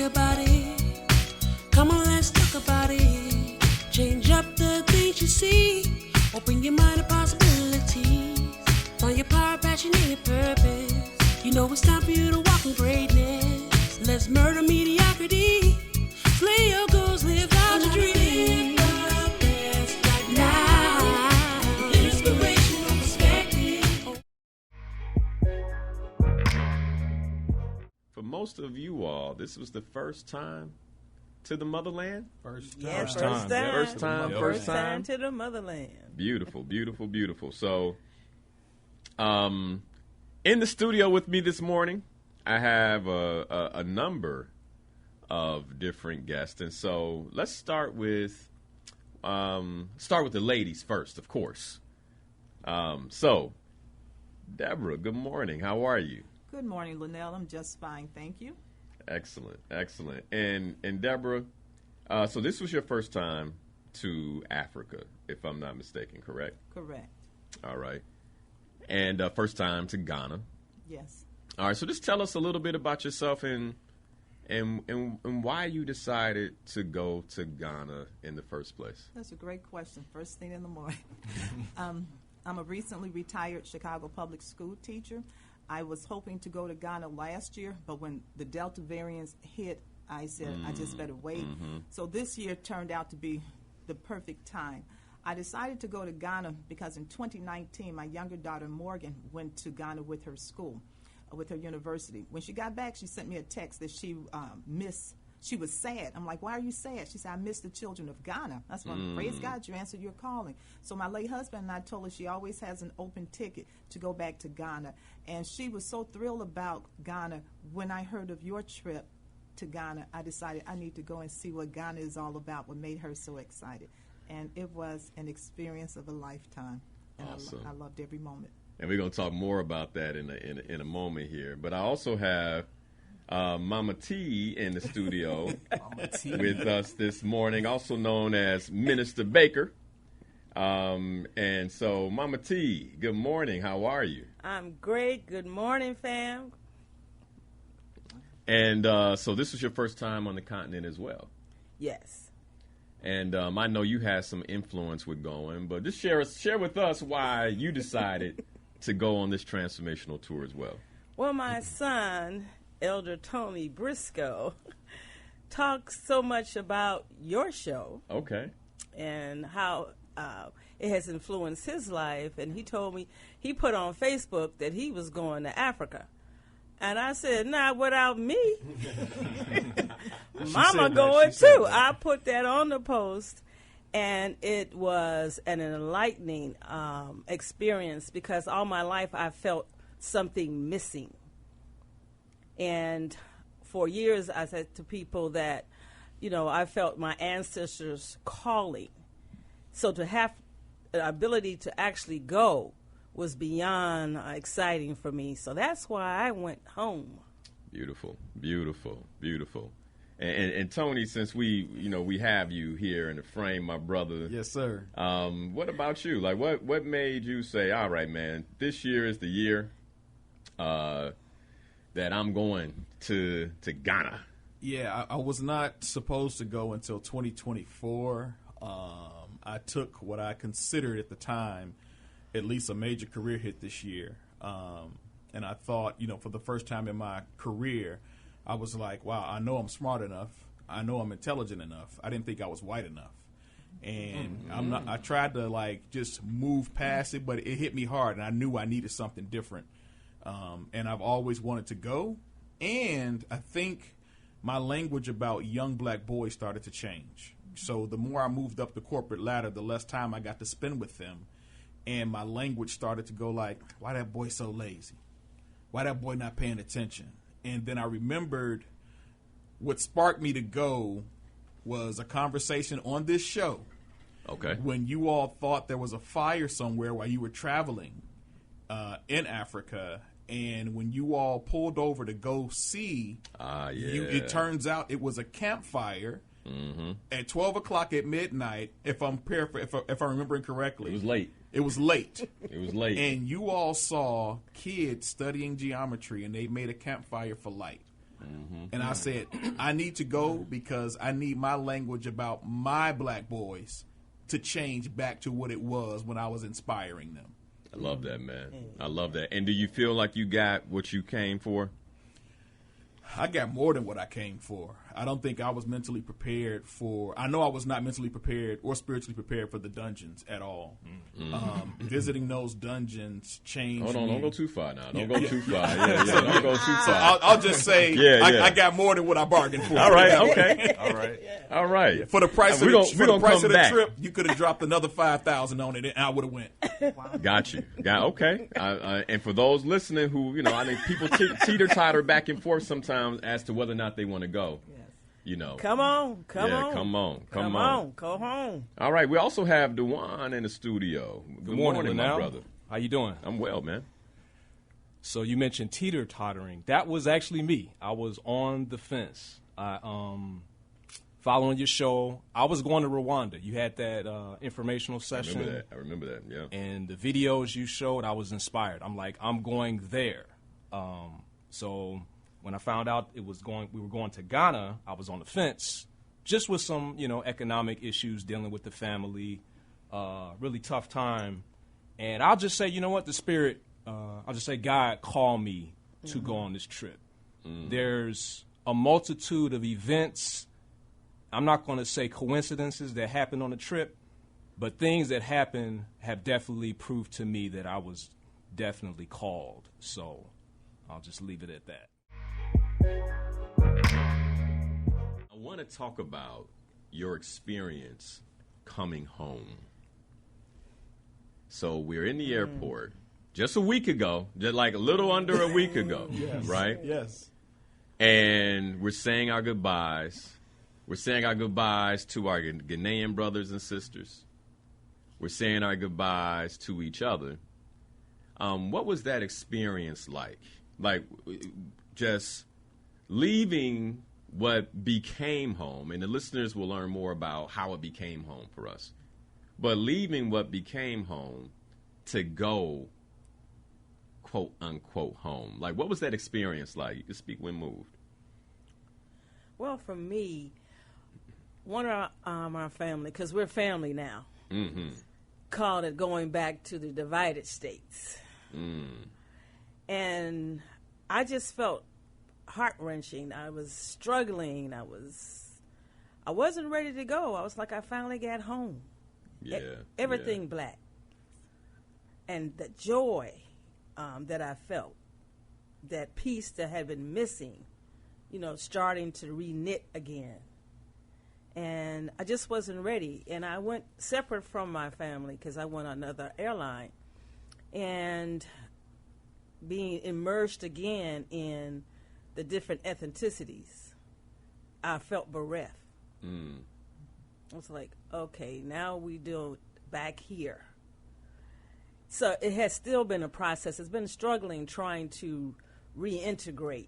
me about it. Come on, let's talk about it. Change up the things you see. Open your mind to possibilities. Find your power, passion, and your purpose. You know it's time for you to walk in greatness. Let's murder mediocrity. Slay your goals, live out your dream. Right now. Inspirational perspective. For most of you all, this was the first time to the Motherland? First time to the Motherland. Beautiful, beautiful, beautiful. So, in the studio with me this morning, I have a number of different guests. And so let's start with the ladies first, of course. So, Deborah, good morning. How are you? Good morning, Linnell. I'm just fine, thank you. Excellent, excellent. And Deborah, so this was your first time to Africa, if I'm not mistaken, correct? Correct. All right. And first time to Ghana. Yes. All right, so just tell us a little bit about yourself and why you decided to go to Ghana in the first place. That's a great question. First thing in the morning. I'm a recently retired Chicago public school teacher. I was hoping to go to Ghana last year, but when the Delta variants hit, I said I just better wait. Mm-hmm. So this year turned out to be the perfect time. I decided to go to Ghana because in 2019, my younger daughter, Morgan, went to Ghana with her school, with her university. When she got back, she sent me a text that she was sad. I'm like, why are you sad? She said, I miss the children of Ghana. That's why, praise God, you answered your calling. So my late husband and I told her she always has an open ticket to go back to Ghana. And she was so thrilled about Ghana. When I heard of your trip to Ghana, I decided I need to go and see what Ghana is all about, what made her so excited. And it was an experience of a lifetime. And Awesome. I loved every moment. And we're going to talk more about that in a moment here. But I also have Mama T in the studio with us this morning, also known as Minister Baker. And so, Mama T, good morning. How are you? I'm great. Good morning, fam. And so this was your first time on the continent as well. Yes. And I know you had some influence with going, but just share with us why you decided to go on this transformational tour as well. Well, my son, Elder Tony Briscoe, talks so much about your show. Okay. And how it has influenced his life. And he told me, he put on Facebook that he was going to Africa. And I said, not without me. Mama going too. I put that on the post, and it was an enlightening experience because all my life I felt something missing. And for years I said to people that, I felt my ancestors calling. So to have the ability to actually go was beyond exciting for me. So that's why I went home. Beautiful, beautiful, beautiful. And Tony, since we have you here in the frame, my brother. Yes, sir. What about you? Like, what made you say, all right, man, this year is the year that I'm going to Ghana? Yeah, I was not supposed to go until 2024. I took what I considered at the time at least a major career hit this year. And I thought, for the first time in my career, I was like, wow, I know I'm smart enough. I know I'm intelligent enough. I didn't think I was white enough. And I tried to just move past it, but it hit me hard, and I knew I needed something different. And I've always wanted to go. And I think my language about young black boys started to change. So the more I moved up the corporate ladder, the less time I got to spend with them. And my language started to go like, why that boy so lazy? Why that boy not paying attention? And then I remembered what sparked me to go was a conversation on this show. Okay. When you all thought there was a fire somewhere while you were traveling in Africa, and when you all pulled over to go see, it turns out it was a campfire at 12 o'clock at midnight, if I'm remembering correctly. It was late. It was late. It was late. And you all saw kids studying geometry, and they made a campfire for light. And I said, I need to go because I need my language about my black boys to change back to what it was when I was inspiring them. I love that, man. I love that. And do you feel like you got what you came for? I got more than what I came for. I don't think I was mentally prepared for. I know I was not mentally prepared or spiritually prepared for the dungeons at all. Visiting those dungeons changed. Hold on, me. don't go too far now. Don't go too far. Yeah, don't go too So far. I'll just say I got more than what I bargained for. All right, okay. All right. For the price of We're the gonna come back. trip, you could have dropped another $5,000 on it, and I would have went. Got you. Okay. And for those listening who, I think people teeter-totter back and forth sometimes as to whether or not they want to go. Come on. Come on. Go home. All right. We also have Dewan in the studio. Good morning, my brother. How you doing? I'm well, man. So you mentioned teeter-tottering. That was actually me. I was on the fence. Following your show, I was going to Rwanda. You had that informational session. I remember that, yeah. And the videos you showed, I was inspired. I'm like, I'm going there. So when I found out we were going to Ghana, I was on the fence, just with some, economic issues, dealing with the family, really tough time. And I'll just say, you know what, the Spirit, I'll just say God called me to go on this trip. There's a multitude of events, I'm not going to say coincidences that happened on the trip, but things that happened have definitely proved to me that I was definitely called. So I'll just leave it at that. I want to talk about your experience coming home. So we're in the airport just a week ago, just like a little under a week ago, right? Yes. And we're saying our goodbyes. We're saying our goodbyes to our Ghanaian brothers and sisters. We're saying our goodbyes to each other. What was that experience like? Like, just leaving what became home, and the listeners will learn more about how it became home for us. But leaving what became home to go, quote unquote, home. Like, what was that experience like? You can speak when moved. Well, for me, one of our family, because we're family now, called it going back to the divided states. And I just felt heart-wrenching. I was struggling. I wasn't ready to go. I was like, I finally got home. Everything black. And the joy that I felt, that peace that had been missing, starting to re-knit again. And I just wasn't ready. And I went separate from my family because I went on another airline. And being immersed again in the different ethnicities, I felt bereft. I was like, okay, now we do back here. So it has still been a process. It's been struggling trying to reintegrate,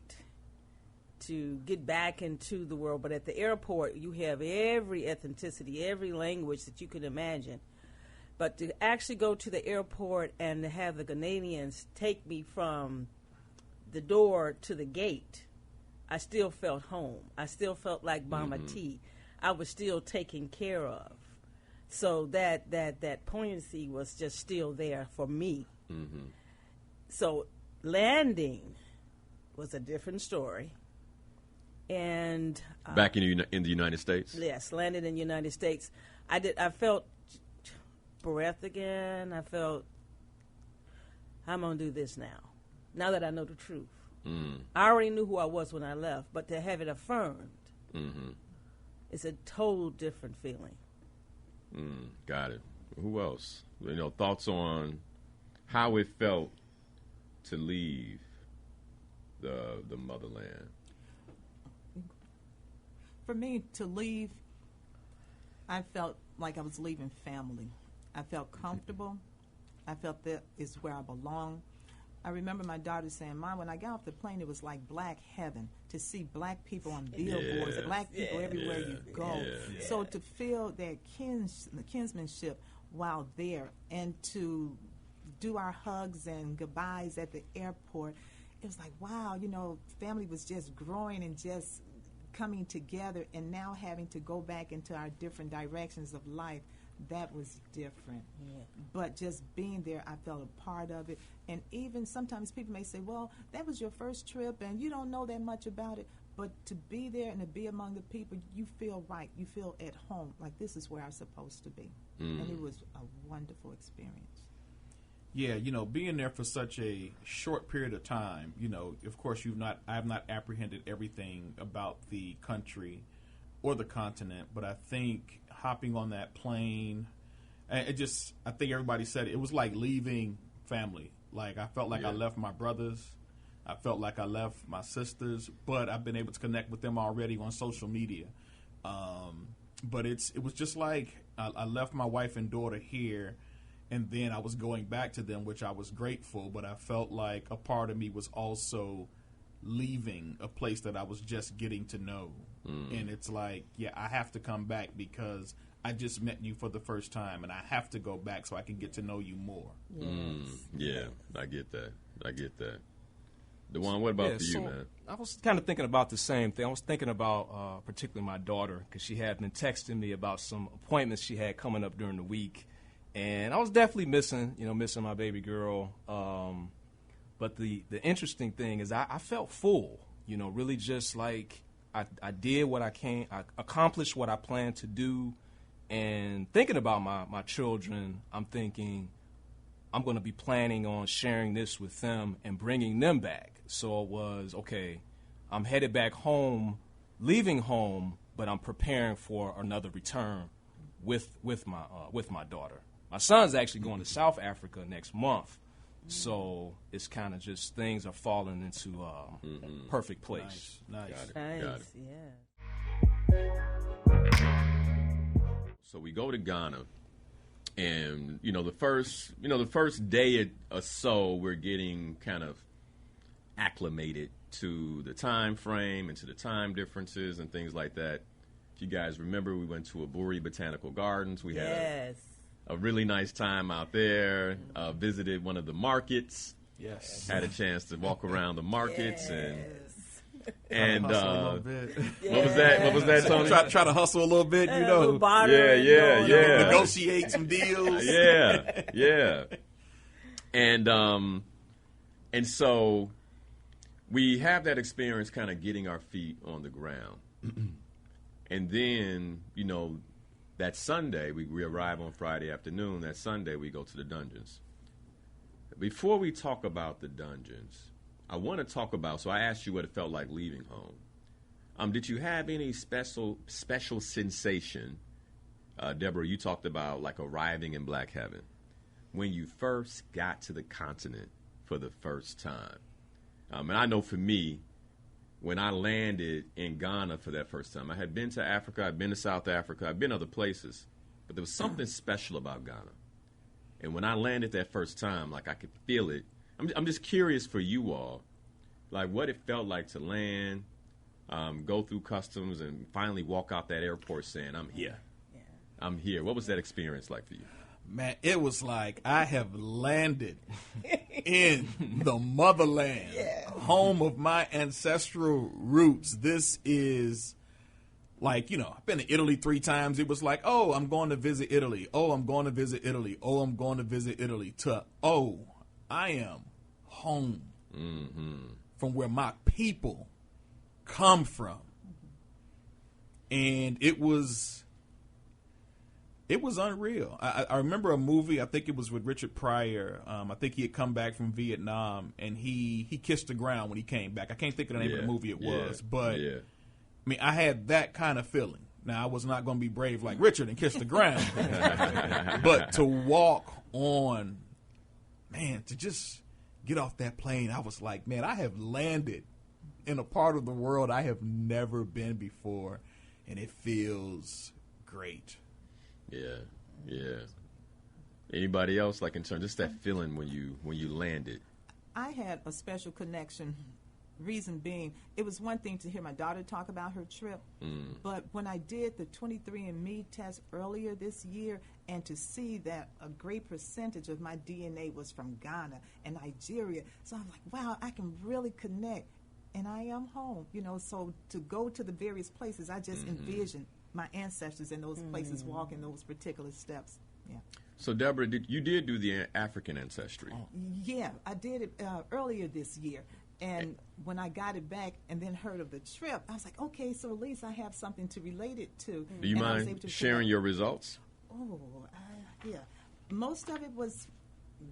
to get back into the world. But at the airport, you have every ethnicity, every language that you could imagine. But to actually go to the airport and to have the Ghanaians take me from the door to the gate, I still felt home. I still felt like Mama T. I was still taken care of. So that poignancy was just still there for me. So landing was a different story. And back in the United States? Yes, landed in the United States. I felt breath again. I felt, I'm going to do this now that I know the truth. I already knew who I was when I left, but to have it affirmed, it's a total different feeling. Got it. Who else? Thoughts on how it felt to leave the motherland? For me, to leave, I felt like I was leaving family. I felt comfortable. I felt that is where I belong. I remember my daughter saying, Mom, when I got off the plane, it was like black heaven to see black people on billboards, black people everywhere you go. So to feel that kinsmanship while there and to do our hugs and goodbyes at the airport, it was like, wow, family was just growing and just coming together, and now having to go back into our different directions of life, that was different. Yeah. But just being there, I felt a part of it. And even sometimes people may say, well, that was your first trip and you don't know that much about it. But to be there and to be among the people, you feel right. You feel at home, like this is where I'm supposed to be. And it was a wonderful experience. Yeah, being there for such a short period of time, of course I have not apprehended everything about the country or the continent, but I think hopping on that plane, I think everybody said it was like leaving family. Like I felt like I left my brothers. I felt like I left my sisters, but I've been able to connect with them already on social media. But it was just like I left my wife and daughter here, and then I was going back to them, which I was grateful, but I felt like a part of me was also leaving a place that I was just getting to know. And it's like, I have to come back because I just met you for the first time, and I have to go back so I can get to know you more. Yes. Yeah, I get that. DeJuan, what about for you, man? I was kind of thinking about the same thing. I was thinking about particularly my daughter, because she had been texting me about some appointments she had coming up during the week, and I was definitely missing my baby girl. But the interesting thing is I felt full, really just like I did what I can, I accomplished what I planned to do. And thinking about my children, I'm thinking I'm going to be planning on sharing this with them and bringing them back. So it was, okay, I'm headed back home, leaving home, but I'm preparing for another return with my daughter. My son's actually going to South Africa next month. So it's kind of just things are falling into perfect place. Nice. Got it. Yeah. So we go to Ghana, and the first day or so, we're getting kind of acclimated to the time frame and to the time differences and things like that. If you guys remember, we went to Aburi Botanical Gardens. We had a really nice time out there. Visited one of the markets. Yes. Had a chance to walk around the markets and hustle a little bit. What was that? What was that, Tony? Try to hustle a little bit, Yeah. Negotiate some deals. Yeah. And so we have that experience kind of getting our feet on the ground. And then, that Sunday, we arrive on Friday afternoon. That Sunday, we go to the dungeons. Before we talk about the dungeons, I want to talk about, so I asked you what it felt like leaving home. Did you have any special sensation? Deborah, you talked about like arriving in Black Heaven. When you first got to the continent for the first time. And I know for me, when I landed in Ghana for that first time, I had been to Africa, I'd been to South Africa, I'd been other places, but there was something special about Ghana. And when I landed that first time, like I could feel it. I'm just curious for you all, like what it felt like to land, go through customs, and finally walk out that airport saying, I'm here. Yeah. I'm here. What was that experience like for you? Man, it was like I have landed in the motherland, home of my ancestral roots. This is like, I've been to Italy 3 times. It was like, oh, I'm going to visit Italy. Oh, I'm going to visit Italy. Oh, I'm going to visit Italy. I am home from where my people come from. And it was unreal. I remember a movie, I think it was with Richard Pryor. I think he had come back from Vietnam, and he kissed the ground when he came back. I can't think of the name of the movie it was, but I mean, I had that kind of feeling. Now, I was not going to be brave like Richard and kiss the ground, but to walk on, man, to just get off that plane, I was like, man, I have landed in a part of the world I have never been before, and it feels great. Yeah. Anybody else, like in terms just that feeling when you landed? I had a special connection Reason being, it was one thing to hear my daughter talk about her trip, but when I did the 23andMe test earlier this year, and to see that a great percentage of my DNA was from Ghana and Nigeria, so I'm like, wow, I can really connect, and I am home. So to go to the various places, I just envision my ancestors in those places walking those particular steps. Yeah. So, Deborah, you did do the African ancestry. Yeah, I did it earlier this year. And when I got it back and then heard of the trip, I was like, okay, so at least I have something to relate it to. Do you mind sharing your results? Oh, yeah. Most of it was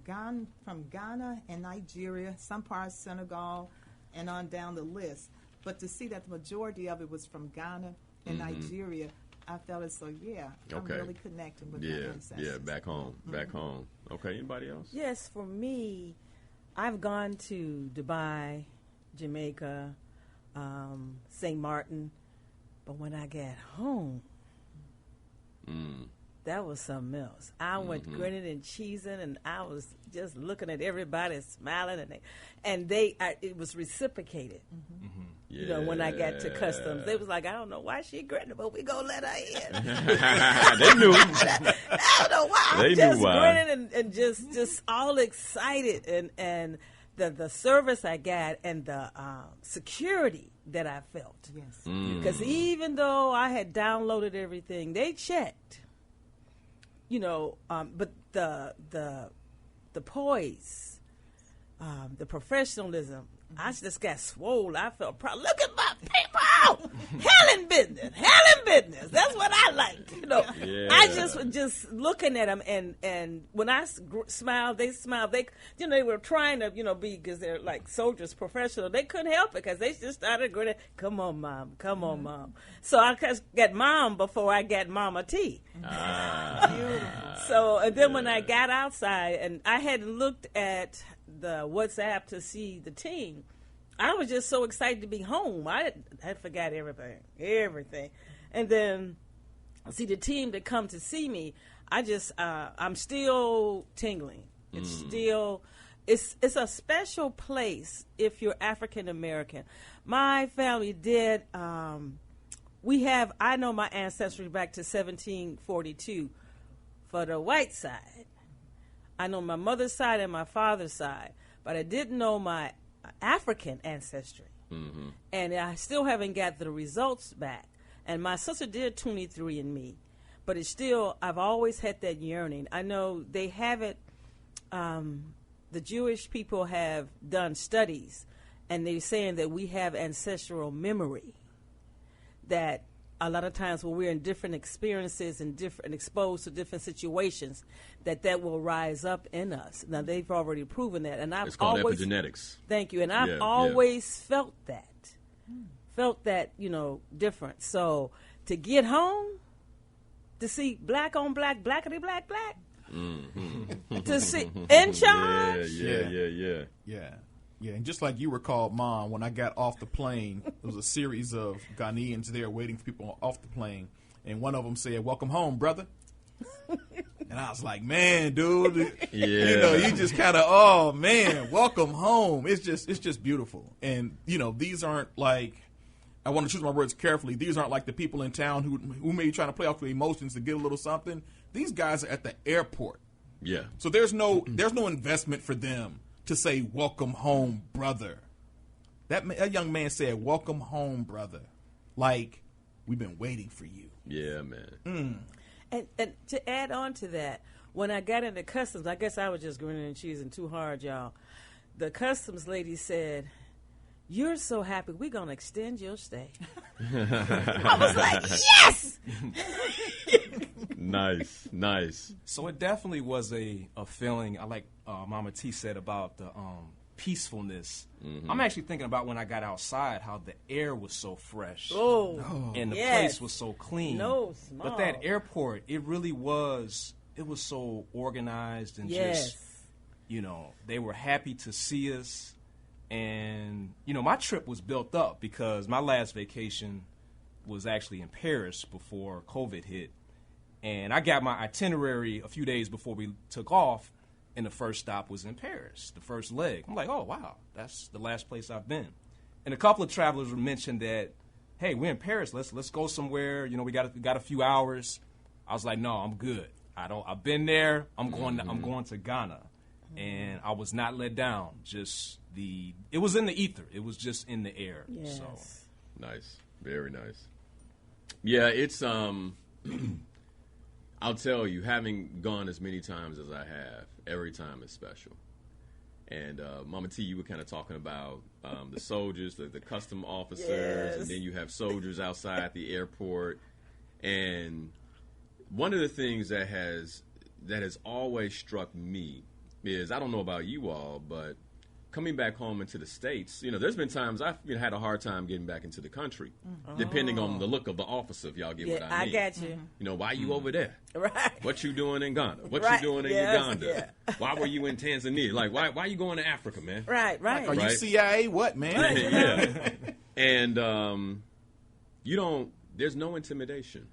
gone from Ghana and Nigeria, some parts Senegal, and on down the list. But to see that the majority of it was from Ghana and Nigeria, I felt as though, I'm really connecting with my ancestors. Yeah, back home, back home. Okay, anybody else? Yes, for me, I've gone to Dubai, Jamaica, St. Martin, but when I got home, that was something else. I went grinning and cheesing, and I was just looking at everybody smiling, and it was reciprocated. Yeah. When I got to customs, they was like, I don't know why she grinning, but we gonna let her in. They knew. I don't know why. They I'm just knew why. grinning and just all excited, and the service I got and the security that I felt. Yes. Because even though I had downloaded everything, they checked. But the poise, the professionalism, I just got swole. I felt proud. Look at my people, hell in business. That's what I liked. Yeah. I just looking at them, and when I smiled, they smiled. They were trying to be, because they're like soldiers, professional. They couldn't help it because they just started grinning. Come on, mom. So I just got mom before I got Mama T. So and then when I got outside, and I had looked at the WhatsApp to see the team, I was just so excited to be home. I forgot everything. And then see the team that come to see me, I'm still tingling. It's still, it's a special place if you're African American. My family did, I know my ancestry back to 1742 for the white side. I know my mother's side and my father's side, but I didn't know my African ancestry. And I still haven't got the results back. And my sister did 23andMe, but it's still, I've always had that yearning. I know they have it, the Jewish people have done studies, and they're saying that we have ancestral memory, that a lot of times when we're in different experiences and exposed to different situations, that will rise up in us. Now they've already proven that, and It's called epigenetics. Thank you, and I've always felt that, different. So to get home, to see black on black, blackity black, to see in charge. Yeah, and just like you were called Mom, when I got off the plane, there was a series of Ghanaians there waiting for people off the plane, and one of them said, "Welcome home, brother." And I was like, man, dude, you just kind of, oh man, welcome home. It's just beautiful. And these aren't like, I want to choose my words carefully. These aren't like the people in town who may be trying to play off their emotions to get a little something. These guys are at the airport. Yeah. So there's no investment for them to say, welcome home, brother. That young man said, welcome home, brother. Like, we've been waiting for you. Yeah, man. And to add on to that, when I got into customs, I guess I was just grinning and cheesing too hard, y'all. The customs lady said, "You're so happy, we're going to extend your stay." I was like, yes! Nice. So it definitely was a feeling, I like Mama T said about the peacefulness. I'm actually thinking about when I got outside, how the air was so fresh. And the place was so clean. But that airport, it really was, it was so organized and just, they were happy to see us. And, my trip was built up because my last vacation was actually in Paris before COVID hit. And I got my itinerary a few days before we took off, and the first stop was in Paris, the first leg. I'm like, oh, wow, that's the last place I've been. And a couple of travelers mentioned that, hey, we're in Paris. Let's go somewhere. You know, we got a few hours. I was like, no, I'm good. I've been there. I'm going to Ghana, and I was not let down. It was in the ether. It was just in the air. Yes. So Nice, very nice. Yeah, it's I'll tell you, having gone as many times as I have, every time is special. And Mama T, you were kind of talking about the soldiers, the custom officers, Yes. and then you have soldiers outside the airport. And one of the things that has always struck me is, I don't know about you all, but coming back home into the States, you know, there's been times I've had a hard time getting back into the country, depending on the look of the officer, if y'all get what I mean. I got you. You know, why you over there? Right. What you doing in Ghana? What Right, you doing in yes, Uganda? yeah. Why were you in Tanzania? Like, why you going to Africa, man? Right. Are you Right. CIA? What, man? Yeah. And there's no intimidation.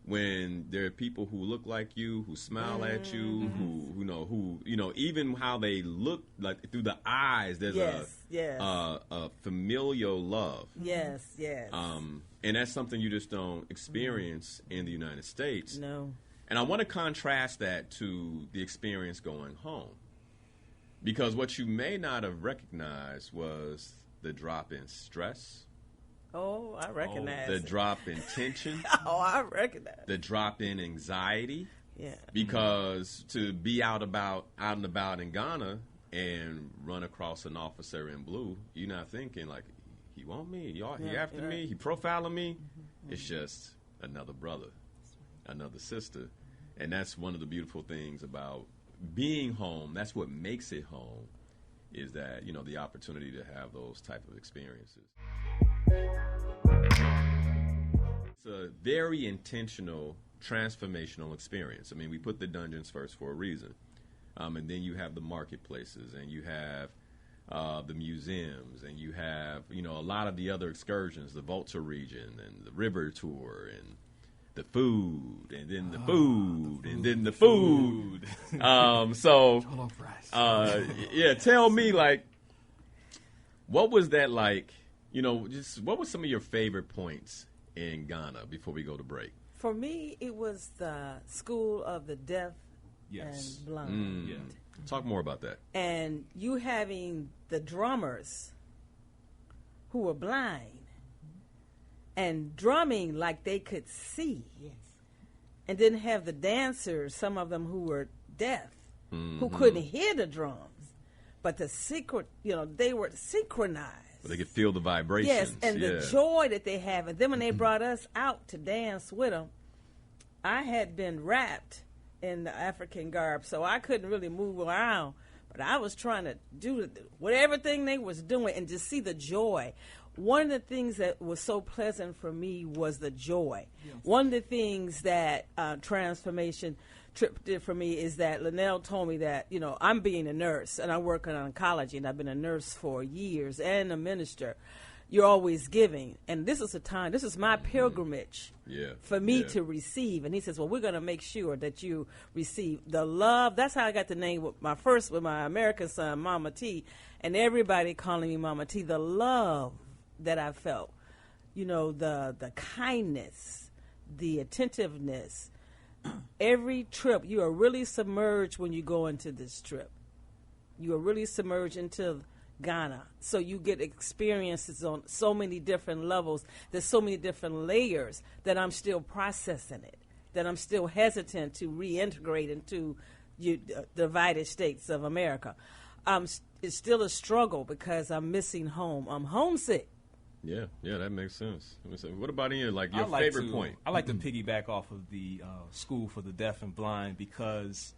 When there are people who look like you, who smile at you, who even how they look, like through the eyes, there's a familial love. Yes. And that's something you just don't experience in the United States. No. And I want to contrast that to the experience going home. Because what you may not have recognized was the drop in stress, Oh, I recognize the it. drop in tension, Oh, I recognize it. the drop in anxiety. Yeah. Because to be out and about in Ghana and run across an officer in blue, you're not thinking like, he want me, he after me, he profiling me. It's just another brother, another sister. And that's one of the beautiful things about being home. That's what makes it home, is that, you know, the opportunity to have those type of experiences. It's a very intentional, transformational experience. I mean, we put the dungeons first for a reason. And then you have the marketplaces, and you have the museums, and you have, you know, a lot of the other excursions, the Volta region and the river tour and the food, and then the food, and then the food. Yeah, tell me, like, what was that like? You know, just what were some of your favorite points in Ghana before we go to break? For me, it was the School of the Deaf yes. and Blind. Yeah. Talk more about that. And you having the drummers who were blind and drumming like they could see. Yes. And then have the dancers, some of them who were deaf, who couldn't hear the drums. But the secret, they were synchronized. But they could feel the vibrations. Yes, and the joy that they have. And then when they brought us out to dance with them, I had been wrapped in the African garb, so I couldn't really move around. But I was trying to do everything they was doing and just see the joy. One of the things that was so pleasant for me was the joy. Yes. One of the things that Transformation Trip did for me is that Linnell told me that, I'm being a nurse and I work in oncology, and I've been a nurse for years and a minister. You're always giving. And this is my pilgrimage for me to receive. And he says, well, we're going to make sure that you receive the love. That's how I got the name with my American son, Mama T, and everybody calling me Mama T. The love that I felt, the kindness, the attentiveness. Every trip, you are really submerged when you go into this trip. You are really submerged into Ghana. So you get experiences on so many different levels. There's so many different layers that I'm still processing it, that I'm still hesitant to reintegrate into the divided states of America. It's still a struggle because I'm missing home. I'm homesick. Yeah, that makes sense. What about your favorite point? I like to piggyback off of the School for the Deaf and Blind because,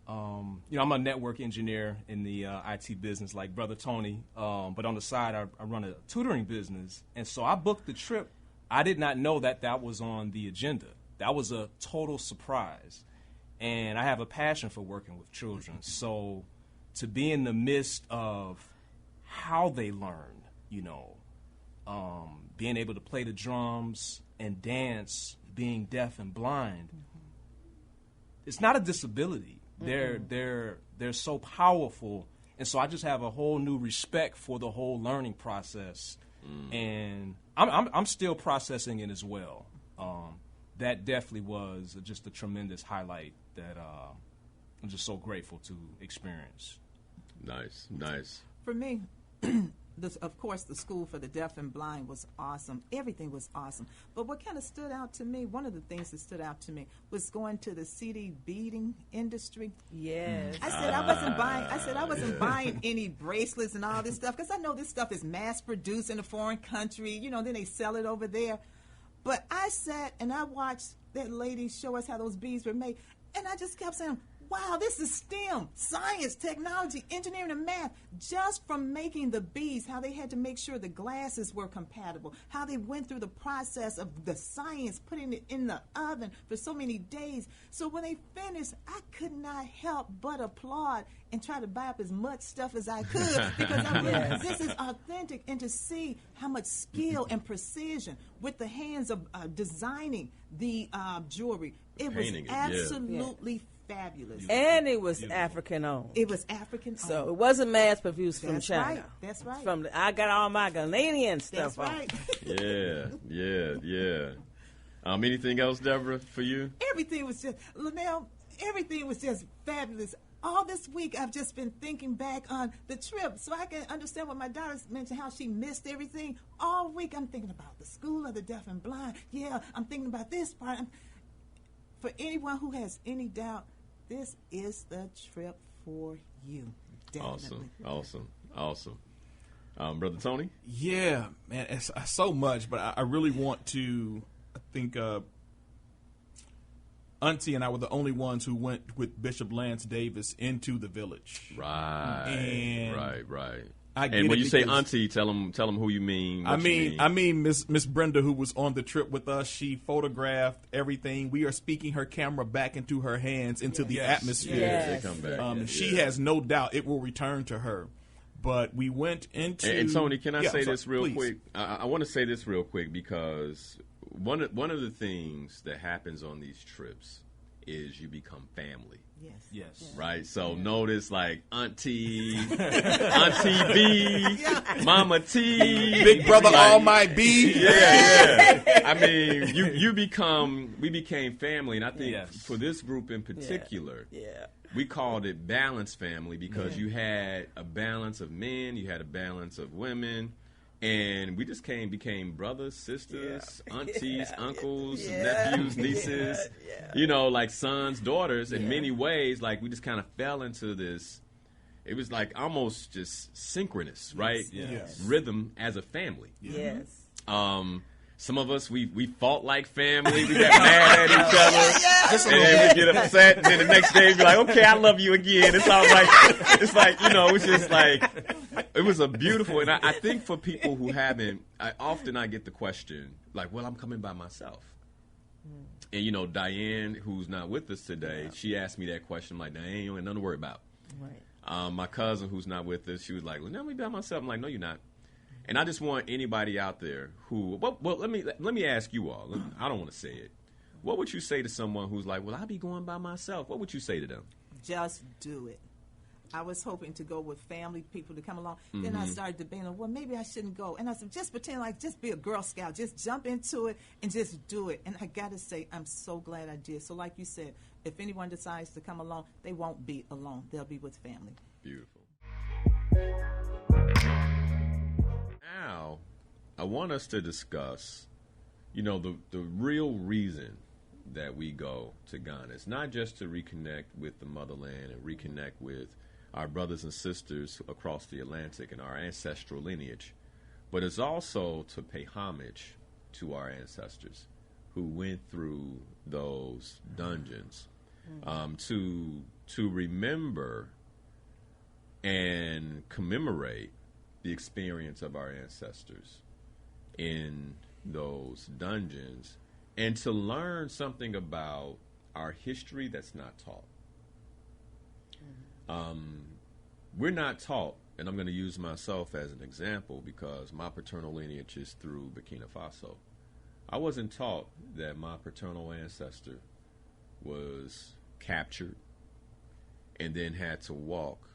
I'm a network engineer in the IT business like Brother Tony, but on the side I run a tutoring business. And so I booked the trip. I did not know that was on the agenda. That was a total surprise. And I have a passion for working with children. So to be in the midst of how they learn, being able to play the drums and dance, being deaf and blind, it's not a disability. They're so powerful And so I just have a whole new respect for the whole learning process. And I'm still processing it as well. That definitely was just a tremendous highlight that I'm just so grateful to experience. Nice. For me, of course, the School for the Deaf and Blind was awesome. Everything was awesome. But what kind of stood out to me, one of the things that stood out to me, was going to the CD beading industry. Yes. I said I wasn't buying any bracelets and all this stuff, because I know this stuff is mass produced in a foreign country. You know, then they sell it over there. But I sat and I watched that lady show us how those beads were made, and I just kept saying, wow, this is STEM, science, technology, engineering, and math. Just from making the beads, how they had to make sure the glasses were compatible, how they went through the process of the science, putting it in the oven for so many days. So when they finished, I could not help but applaud and try to buy up as much stuff as I could, because I realized this is authentic, and to see how much skill and precision with the hands of designing the jewelry. It was Painting it, absolutely fabulous. And it was African owned. It was African So owned. it wasn't mass produced from That's China. right. That's right. I got all my Ghanaian stuff That's on. right. Yeah. Anything else, Deborah, for you? Everything was just, Linnell, everything was just fabulous. All this week, I've just been thinking back on the trip so I can understand what my daughter mentioned, how she missed everything. All week, I'm thinking about the School of the Deaf and Blind. Yeah, I'm thinking about this part. For anyone who has any doubt, this is the trip for you. Definitely. Awesome. Brother Tony? Yeah, man, it's so much, but I really want to, I think Auntie and I were the only ones who went with Bishop Lance Davis into the village. Right. And Right. I get And when it you say because- auntie, tell them who you mean. I mean, Miss Brenda, who was on the trip with us, she photographed everything. We are speaking her camera back into her hands, into the atmosphere. Yes. They come back. She has no doubt it will return to her. But we went into. And Tony, can I say this real please. quick? I want to say this real quick because one of the things that happens on these trips is you become family. Yes. Right, so notice like Auntie B, Mama T, Big Brother like, All Might Be. Yeah. I mean, we became family, and I think Yes. for this group in particular, Yeah. we called it balanced family because you had a balance of men, you had a balance of women. And we just became brothers, sisters, aunties, uncles, nephews, nieces, you know, like sons, daughters in many ways. Like we just kind of fell into this. It was like almost just synchronous, right? Yes. Rhythm as a family. Yes. Some of us, we fought like family. We got mad at each other. And then we get upset. And then the next day, be like, okay, I love you again. It's all right. It's like, you know, it's just like, it was a beautiful, and I think for people who haven't, I get the question, like, well, I'm coming by myself. And, you know, Diane, who's not with us today, she asked me that question. I'm like, Diane, you ain't nothing to worry about. Right. My cousin, who's not with us, she was like, well, let me by myself. I'm like, no, you're not. And I just want anybody out there who, well, let me ask you all. I don't want to say it. What would you say to someone who's like, well, I'll be going by myself? What would you say to them? Just do it. I was hoping to go with family people to come along. Then I started debating, well, maybe I shouldn't go. And I said, just pretend like, just be a Girl Scout. Just jump into it and just do it. And I got to say, I'm so glad I did. So like you said, if anyone decides to come along, they won't be alone. They'll be with family. Beautiful. Now, I want us to discuss, you know, the real reason that we go to Ghana. It's not just to reconnect with the motherland and reconnect with our brothers and sisters across the Atlantic and our ancestral lineage, but it's also to pay homage to our ancestors who went through those dungeons, to remember and commemorate the experience of our ancestors in those dungeons, and to learn something about our history that's not taught. We're not taught, and I'm going to use myself as an example because my paternal lineage is through Burkina Faso. I wasn't taught that my paternal ancestor was captured and then had to walk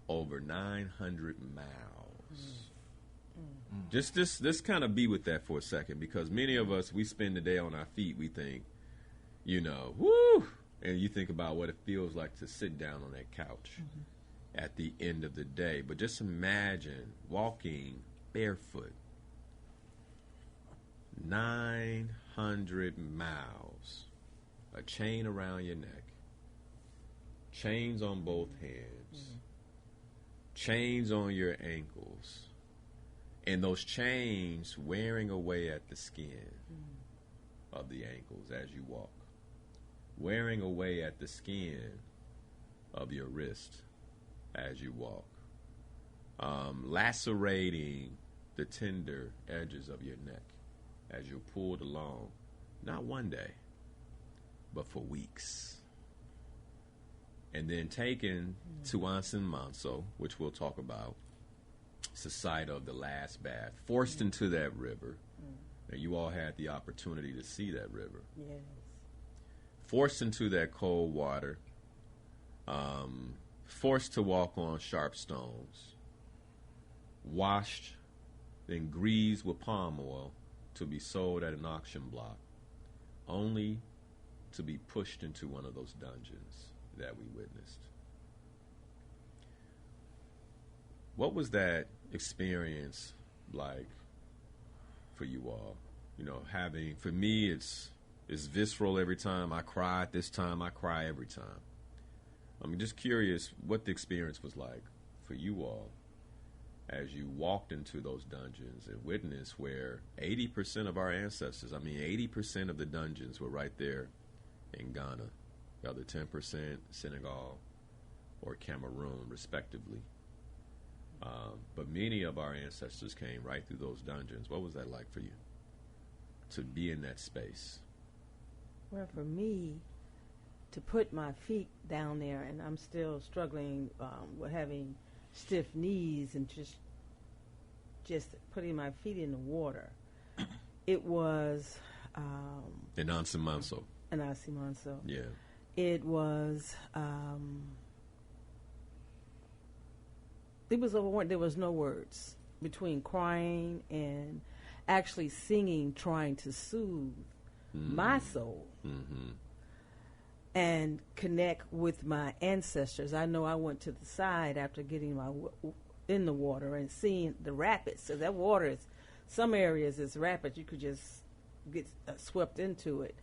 over 900 miles. Just this kind of be with that for a second, because many of us, we spend the day on our feet. We think, whoo, and you think about what it feels like to sit down on that couch at the end of the day. But just imagine walking barefoot 900 miles, a chain around your neck, chains on both hands, chains on your ankles, and those chains wearing away at the skin of the ankles as you walk, wearing away at the skin of your wrist as you walk, lacerating the tender edges of your neck as you're pulled along, not one day, but for weeks. And then taken to Manso, which we'll talk about. It's the site of the last bath, forced into that river. And you all had the opportunity to see that river. Yes. Forced into that cold water, forced to walk on sharp stones, washed, then greased with palm oil to be sold at an auction block, only to be pushed into one of those dungeons that we witnessed. What was that experience like for you all? Having, for me, it's visceral every time I cry. This time I cry every time. I'm just curious what the experience was like for you all as you walked into those dungeons and witnessed where 80% of our ancestors, 80% of the dungeons were right there in Ghana, the other 10% Senegal or Cameroon, respectively. But many of our ancestors came right through those dungeons. What was that like for you, to be in that space? Well, for me, to put my feet down there, and I'm still struggling with having stiff knees and just putting my feet in the water. It was In Ansimanso. Yeah. It was there was no words between crying and actually singing, trying to soothe my soul and connect with my ancestors. I know I went to the side after getting in the water and seeing the rapids. So that water is, some areas is rapid. You could just get swept into it.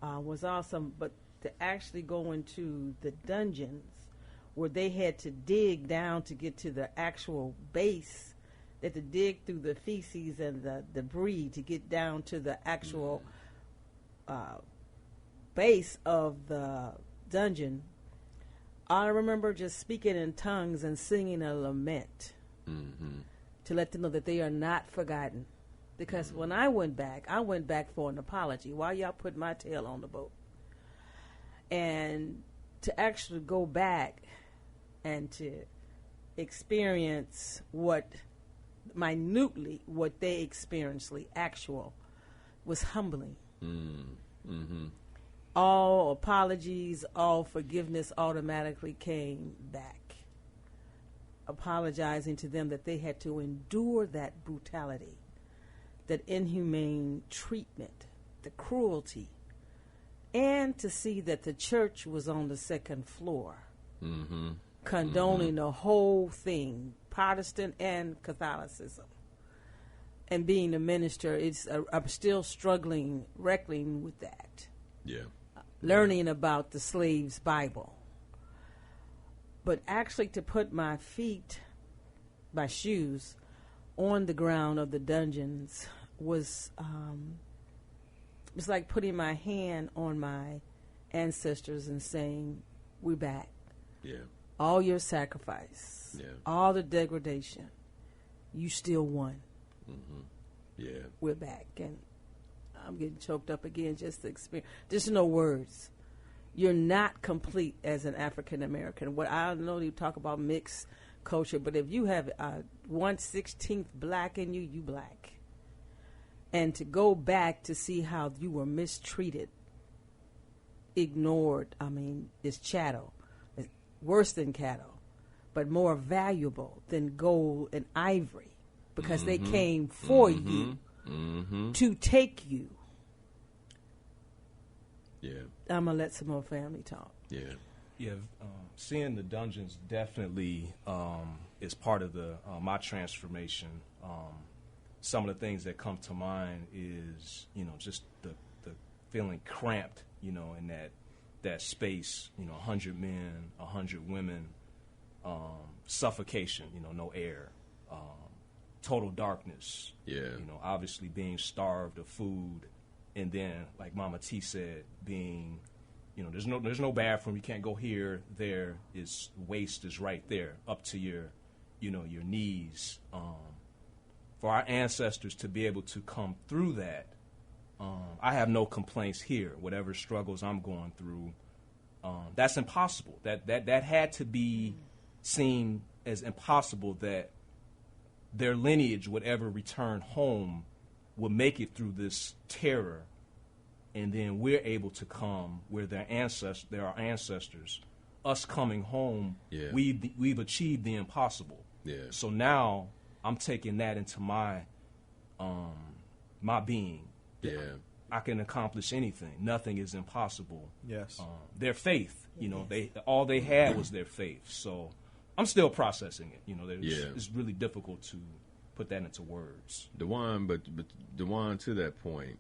Was awesome. But to actually go into the dungeons where they had to dig down to get to the actual base, they had to dig through the feces and the debris to get down to the actual base of the dungeon. I remember just speaking in tongues and singing a lament to let them know that they are not forgotten. Because when I went back for an apology. Why y'all put my tail on the boat? And to actually go back and to experience what they experienced, actual, was humbling. All apologies, all forgiveness automatically came back. Apologizing to them that they had to endure that brutality, that inhumane treatment, the cruelty, and to see that the church was on the second floor, condoning the whole thing, Protestant and Catholicism. And being a minister, I'm still struggling, wrestling with that. Yeah. Learning about the slave's Bible. But actually to put my shoes, on the ground of the dungeons was like putting my hand on my ancestors and saying, we're back. Yeah. All your sacrifice, all the degradation, you still won. Yeah. We're back. And I'm getting choked up again just to experience. There's no words. You're not complete as an African American. What I know, you talk about mixed culture, but if you have 1/16 black in you, you black. And to go back to see how you were mistreated, ignored, it's chattel. It's worse than cattle. but more valuable than gold and ivory, because they came for you to take you. Yeah. I'm going to let some more family talk. Yeah. Yeah, seeing the dungeons definitely is part of the my transformation. Some of the things that come to mind is, just the feeling cramped, in that space, 100 men, 100 women, suffocation, no air, total darkness. Yeah. Obviously being starved of food, and then, like Mama T said, being, there's no bathroom. You can't go here. There is waste is right there, up to your knees. For our ancestors to be able to come through that, I have no complaints here. Whatever struggles I'm going through, that's impossible. That had to be seen as impossible, that their lineage would ever return home, would make it through this terror, and then we're able to come where there are ancestors. Us coming home, Yeah. we've achieved the impossible. Yeah. So now I'm taking that into my my being. Yeah. I can accomplish anything. Nothing is impossible. Yes. Their faith, all they had was their faith. So I'm still processing it. It's really difficult to put that into words. Dewan, but Dewan, to that point,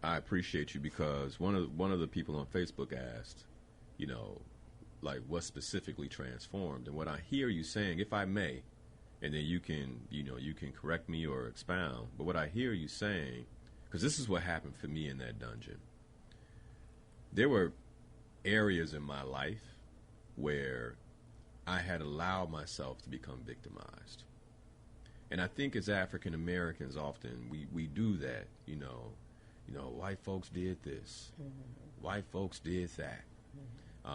I appreciate you, because one of the people on Facebook asked, like, what specifically transformed, and what I hear you saying, if I may, and then you can correct me or expound, but what I hear you saying, because this is what happened for me in that dungeon. There were areas in my life where I had allowed myself to become victimized. And I think as African Americans, often we do that, white folks did this, white folks did that.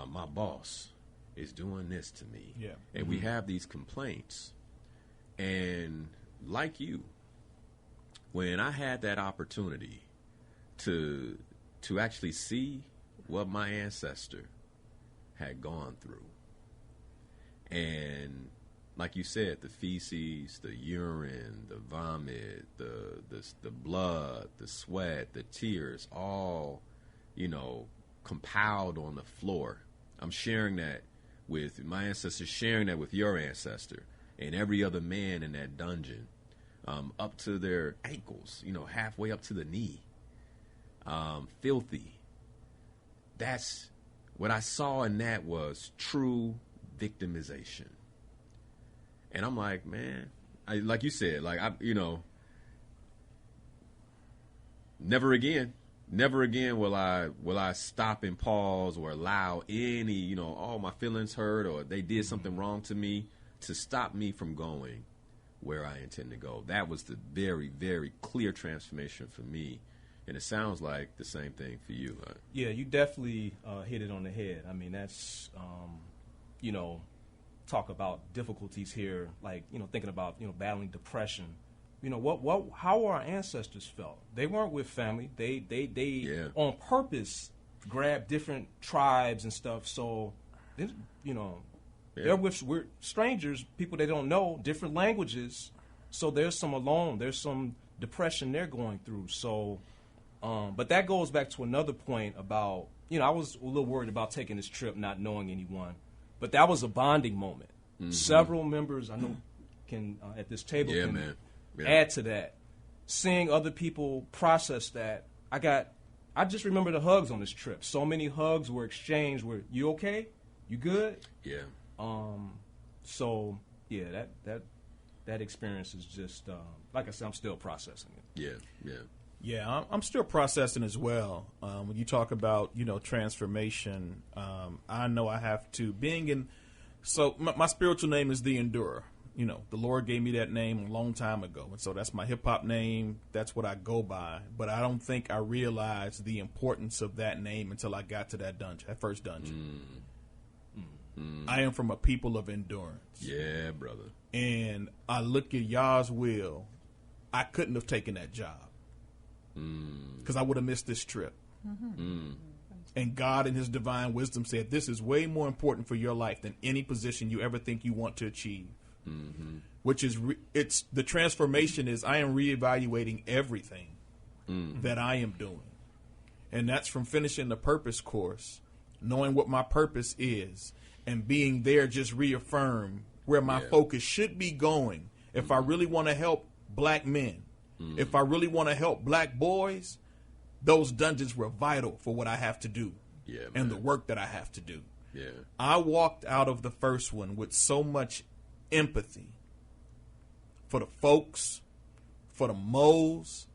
My boss is doing this to me. Yeah. And we have these complaints. And like you, when I had that opportunity to actually see what my ancestor had gone through, and like you said, the feces, the urine, the vomit, the blood, the sweat, the tears, all, compiled on the floor. I'm sharing that with my ancestor, sharing that with your ancestor, and every other man in that dungeon, up to their ankles, halfway up to the knee, filthy. That's what I saw in that, was true victimization. And I'm like, man, like you said, never again will I stop and pause or allow any, my feelings hurt or they did something wrong to me to stop me from going where I intend to go. That was the very, very clear transformation for me. And it sounds like the same thing for you. Yeah, you definitely hit it on the head. I mean, that's, talk about difficulties here, like, thinking about, battling depression. How our ancestors felt. They weren't with family. They Yeah. on purpose grabbed different tribes and stuff. So, they're with we're strangers, people they don't know, different languages. So there's some alone, there's some depression they're going through. So, but that goes back to another point about, I was a little worried about taking this trip, not knowing anyone, but that was a bonding moment. Mm-hmm. Several members I know can at this table can add to that. Seeing other people process that, I just remember the hugs on this trip. So many hugs were exchanged. Where, you okay? You good? Yeah. So yeah, that experience is just like I said, I'm still processing it. Yeah. Yeah, I'm still processing as well. When you talk about, transformation, I know I have to. So my spiritual name is the Endurer. The Lord gave me that name a long time ago. And so that's my hip-hop name. That's what I go by. But I don't think I realized the importance of that name until I got to that dungeon, that first dungeon. I am from a people of endurance. Yeah, brother. And I look at Yah's will. I couldn't have taken that job. Because I would have missed this trip. And God in his divine wisdom said, this is way more important for your life than any position you ever think you want to achieve. Mm-hmm. Which is, it's the transformation is I am reevaluating everything that I am doing. And that's from finishing the purpose course, knowing what my purpose is, and being there just reaffirm where my focus should be going. If I really want to help black men, if I really want to help black boys, those dungeons were vital for what I have to do and the work that I have to do. Yeah. I walked out of the first one with so much empathy for the folks, for the moles,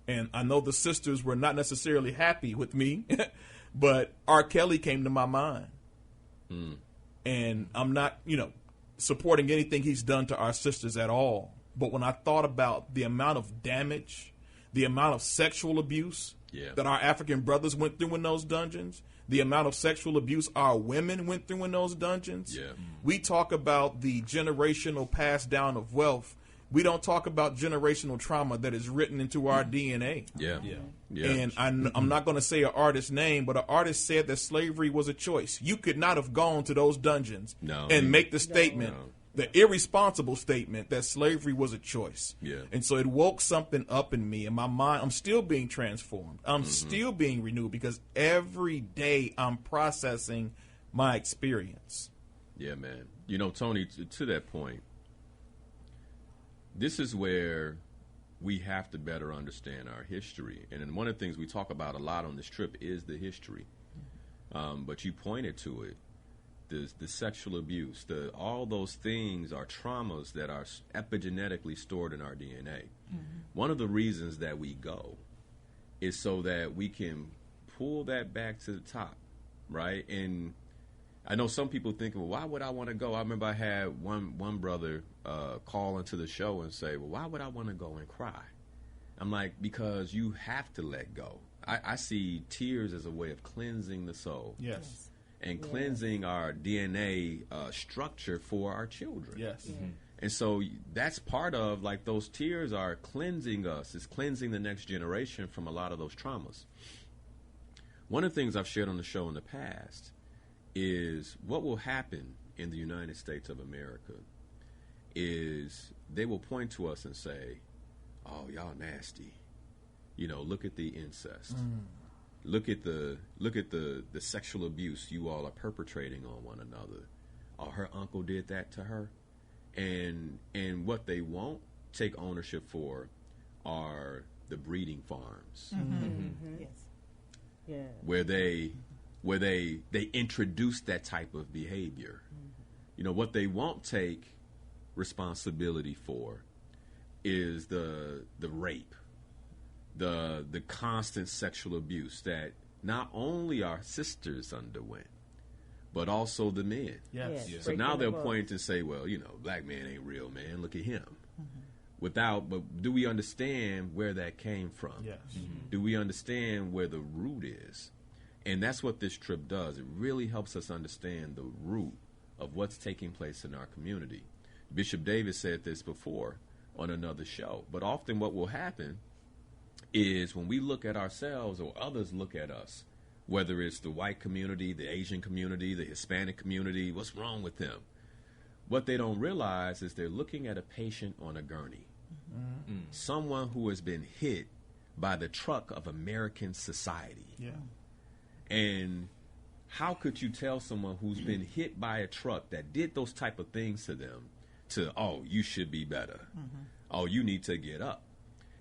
and I know the sisters were not necessarily happy with me, but R. Kelly came to my mind. And I'm not, supporting anything he's done to our sisters at all. But when I thought about the amount of damage, the amount of sexual abuse that our African brothers went through in those dungeons, the amount of sexual abuse our women went through in those dungeons, we talk about the generational pass down of wealth. We don't talk about generational trauma that is written into our DNA. And I'm not going to say an artist's name, but an artist said that slavery was a choice. You could not have gone to those dungeons and make the statement, the irresponsible statement that slavery was a choice. And so it woke something up in me. In my mind, I'm still being transformed. I'm still being renewed because every day I'm processing my experience. Yeah, man. Tony, to that point, this is where we have to better understand our history. And one of the things we talk about a lot on this trip is the history. But you pointed to it, the sexual abuse, all those things are traumas that are epigenetically stored in our DNA. One of the reasons that we go is so that we can pull that back to the top, right? And I know some people think, well, why would I want to go? I remember I had one brother call into the show and say, well, why would I want to go and cry? I'm like, because you have to let go. I see tears as a way of cleansing the soul. Yes. And cleansing our DNA structure for our children. Yes. And so that's part of, like, those tears are cleansing us. It's cleansing the next generation from a lot of those traumas. One of the things I've shared on the show in the past is what will happen in the United States of America is they will point to us and say, oh, y'all nasty. Look at the incest. Look at the sexual abuse you all are perpetrating on one another. Oh, her uncle did that to her. And what they won't take ownership for are the breeding farms. Yeah. Where they introduce that type of behavior. What they won't take responsibility for is the rape, the constant sexual abuse that not only our sisters underwent, but also the men. Yes. Yes. So now they'll point and say, well, black man ain't real, man. Look at him. But do we understand where that came from? Yes. Do we understand where the root is? And that's what this trip does. It really helps us understand the root of what's taking place in our community. Bishop Davis said this before on another show. But often what will happen is when we look at ourselves or others look at us, whether it's the white community, the Asian community, the Hispanic community, what's wrong with them? What they don't realize is they're looking at a patient on a gurney, someone who has been hit by the truck of American society. Yeah. And how could you tell someone who's been hit by a truck that did those type of things to them oh, you should be better. Oh, you need to get up.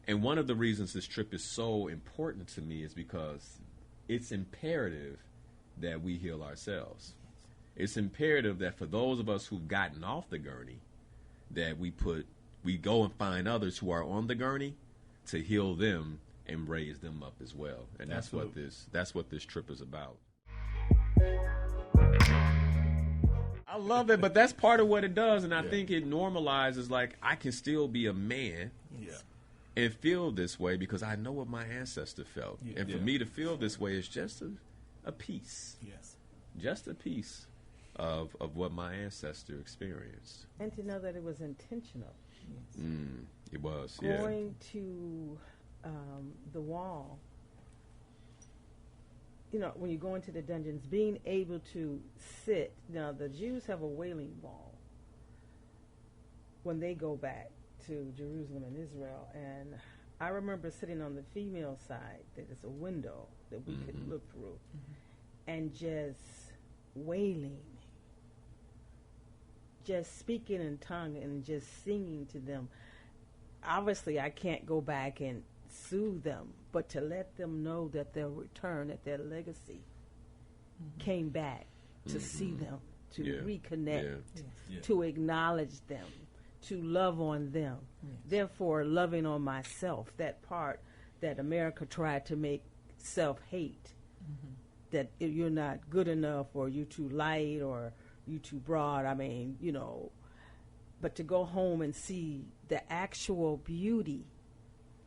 And one of the reasons this trip is so important to me is because it's imperative that we heal ourselves. It's imperative that for those of us who've gotten off the gurney, that we go and find others who are on the gurney to heal them and raise them up as well. And that's what this trip is about. I love it, but that's part of what it does, and I think it normalizes, like, I can still be a man and feel this way because I know what my ancestor felt. And for me to feel this way is just a piece. Yes. Just a piece of what my ancestor experienced. And to know that it was intentional. It was, Going to the wall, when you go into the dungeons, being able to sit. Now, the Jews have a wailing wall when they go back to Jerusalem and Israel. And I remember sitting on the female side, that is a window that we could look through, and just wailing, just speaking in tongue and just singing to them. Obviously, I can't go back and soothe them, but to let them know that their return, that their legacy came back to see them, to reconnect, to acknowledge them, to love on them. Therefore, loving on myself, that part that America tried to make self-hate, that you're not good enough, or you're too light, or you're too broad. I mean, but to go home and see the actual beauty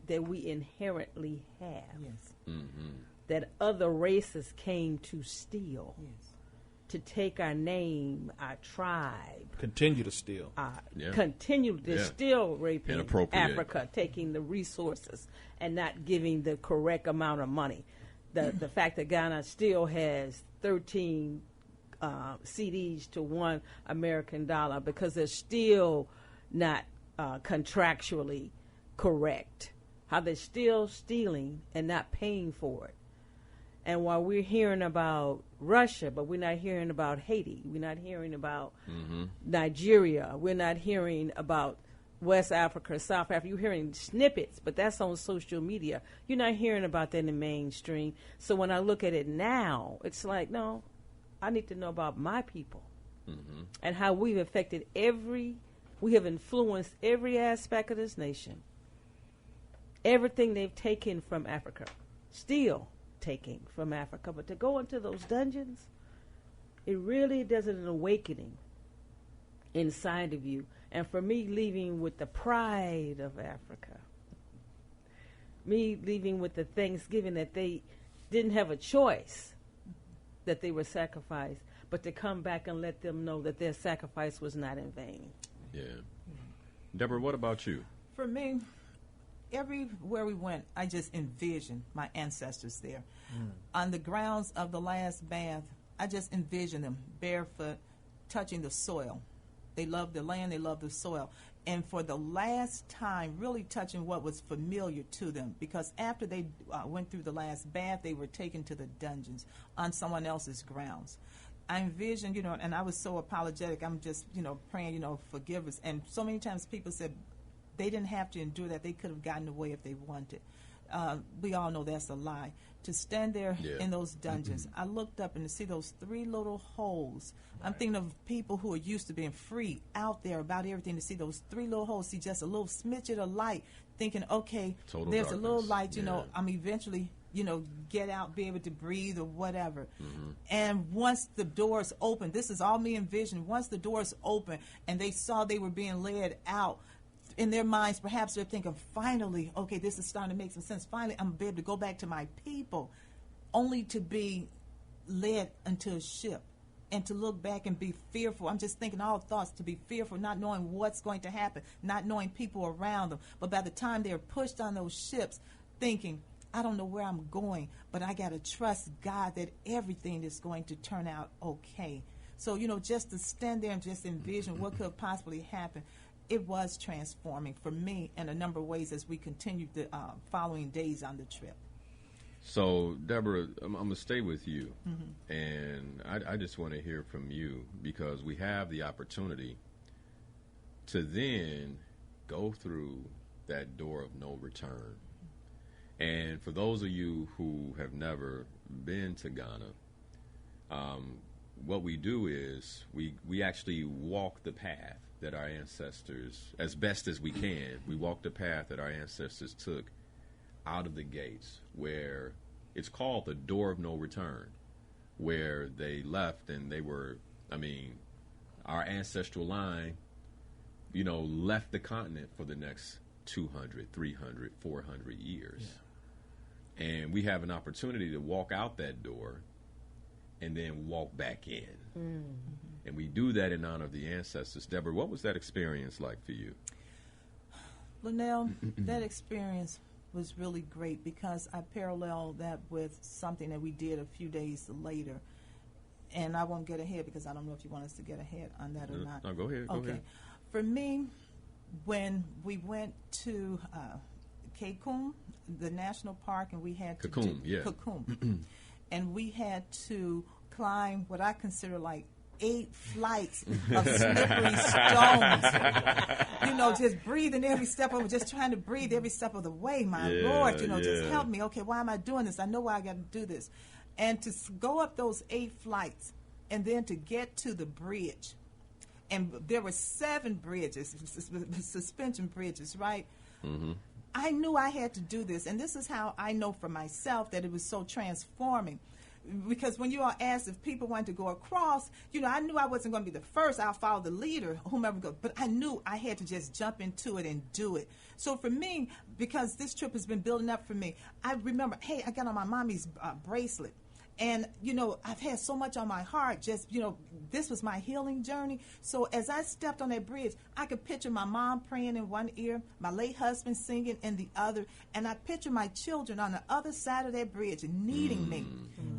that we inherently have, that other races came to steal, to take our name, our tribe. Continue to steal. Continue to still raping Inappropriate. Africa, taking the resources and not giving the correct amount of money. The fact that Ghana still has 13 CDs to $1 American dollar because they're still not contractually correct. How they're still stealing and not paying for it. And while we're hearing about Russia, but we're not hearing about Haiti, we're not hearing about Nigeria, we're not hearing about West Africa, South Africa. You're hearing snippets, but that's on social media. You're not hearing about that in the mainstream. So when I look at it now, it's like, no, I need to know about my people and how we've affected we have influenced every aspect of this nation. Everything they've taken from Africa, still taking from Africa. But to go into those dungeons, it really does an awakening inside of you. And for me, leaving with the pride of Africa, me leaving with the thanksgiving that they didn't have a choice, that they were sacrificed, but to come back and let them know that their sacrifice was not in vain. Yeah. Deborah, what about you? For me, everywhere we went, I just envisioned my ancestors there. On the grounds of the last bath, I just envisioned them barefoot, touching the soil. They loved the land, they loved the soil. And for the last time, really touching what was familiar to them. Because after they went through the last bath, they were taken to the dungeons on someone else's grounds. I envisioned, and I was so apologetic. I'm just, praying, forgive us. And so many times people said they didn't have to endure that. They could have gotten away if they wanted. We all know that's a lie. To stand there in those dungeons, I looked up and to see those 3 little holes. I'm thinking of people who are used to being free out there about everything, to see those 3 little holes, see just a little smidget of light, thinking, okay, Total there's darkness. a little light, I'm eventually, get out, be able to breathe or whatever. And once the doors opened, this is all me envisioning, once the doors opened and they saw they were being led out, in their minds, perhaps they're thinking, finally, okay, this is starting to make some sense. Finally, I'm going to be able to go back to my people, only to be led into a ship and to look back and be fearful. I'm just thinking all thoughts, to be fearful, not knowing what's going to happen, not knowing people around them. But by the time they're pushed on those ships, thinking, I don't know where I'm going, but I got to trust God that everything is going to turn out okay. So, just to stand there and just envision what could possibly happen, it was transforming for me in a number of ways as we continued the following days on the trip. So, Deborah, I'm going to stay with you, and I just want to hear from you, because we have the opportunity to then go through that door of no return. And for those of you who have never been to Ghana, what we do is we actually walk the path that our ancestors, as best as we can, we walk the path that our ancestors took out of the gates, where it's called the door of no return, where they left and they were, our ancestral line, left the continent for the next 200, 300, 400 years. Yeah. And we have an opportunity to walk out that door and then walk back in. And we do that in honor of the ancestors. Deborah, what was that experience like for you? Linnell, that experience was really great because I paralleled that with something that we did a few days later. And I won't get ahead because I don't know if you want us to get ahead on that or not. No, go ahead. Go ahead. For me, when we went to Cancun, the national park, and we had to Cancun, and we had to climb what I consider like 8 flights of slippery stones. You know, just breathing every step of it, just trying to breathe every step of the way. My Lord, you know, just help me. Okay, why am I doing this? I know why I got to do this. And to go up those 8 flights and then to get to the bridge. And there were 7 bridges, suspension bridges, right? Mm-hmm. I knew I had to do this. And this is how I know for myself that it was so transforming. Because when you all asked if people wanted to go across, you know, I knew I wasn't going to be the first. I'll follow the leader, whomever goes. But I knew I had to just jump into it and do it. So for me, because this trip has been building up for me, I remember, hey, I got on my mommy's bracelet. And, you know, I've had so much on my heart. Just, you know, this was my healing journey. So as I stepped on that bridge, I could picture my mom praying in one ear, my late husband singing in the other. And I picture my children on the other side of that bridge needing me.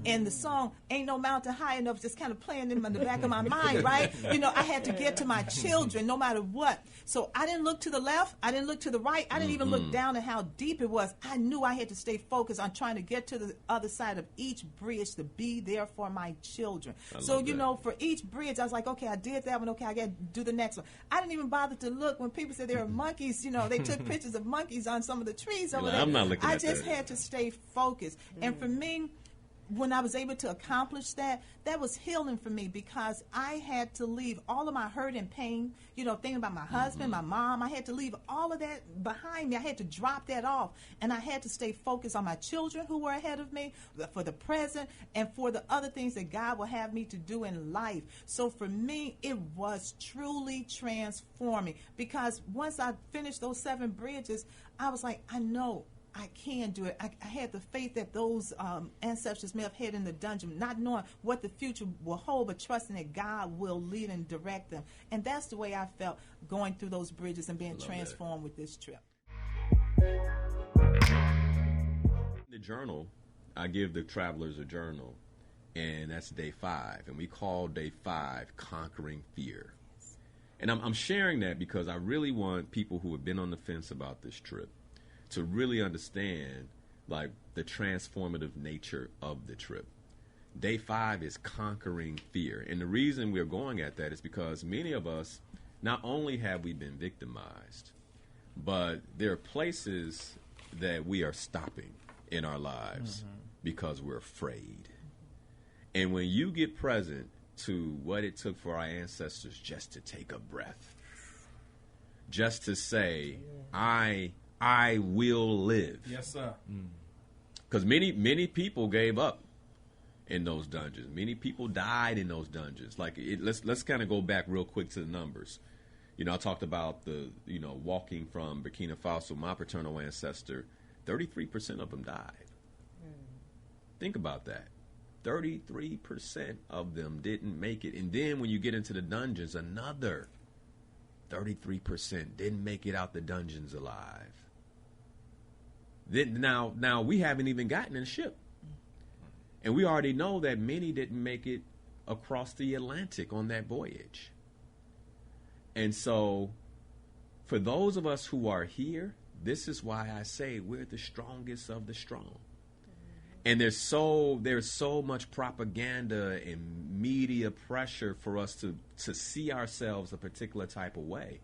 And the song, Ain't No Mountain High Enough, just kind of playing in the back of my mind, right? You know, I had to get to my children no matter what. So I didn't look to the left. I didn't look to the right. I didn't even look down at how deep it was. I knew I had to stay focused on trying to get to the other side of each bridge to be there for my children. So, you know, for each bridge, I was like, okay, I did that one. Okay, I got to do the next one. I didn't even bother to look when people said there were monkeys. You know, they took pictures of monkeys on some of the trees over there. I'm not looking at that. I just had to stay focused. And for me, when I was able to accomplish that, that was healing for me because I had to leave all of my hurt and pain, you know, thinking about my husband, my mom. I had to leave all of that behind me. I had to drop that off. And I had to stay focused on my children who were ahead of me, for the present, and for the other things that God will have me to do in life. So for me, it was truly transforming because once I finished those 7 bridges, I was like, I know I can do it. I had the faith that those ancestors may have had in the dungeon, not knowing what the future will hold, but trusting that God will lead and direct them. And that's the way I felt going through those bridges and being transformed with this trip. The journal, I give the travelers a journal, and that's day 5. And we call day 5 Conquering Fear. And I'm sharing that because I really want people who have been on the fence about this trip to really understand, like, the transformative nature of the trip. Day 5 is conquering fear. And the reason we're going at that is because many of us, not only have we been victimized, but there are places that we are stopping in our lives because we're afraid. And when you get present to what it took for our ancestors just to take a breath, just to say, I will live. Yes, sir. Because many people gave up in those dungeons. Many people died in those dungeons. Like, let's kind of go back real quick to the numbers. You know, I talked about walking from Burkina Faso, my paternal ancestor. 33% of them died. Think about that. 33% of them didn't make it. And then when you get into the dungeons, another 33% didn't make it out the dungeons alive. Then now we haven't even gotten in a ship. And we already know that many didn't make it across the Atlantic on that voyage. And so for those of us who are here, this is why I say we're the strongest of the strong. And there's so much propaganda and media pressure for us to see ourselves a particular type of way.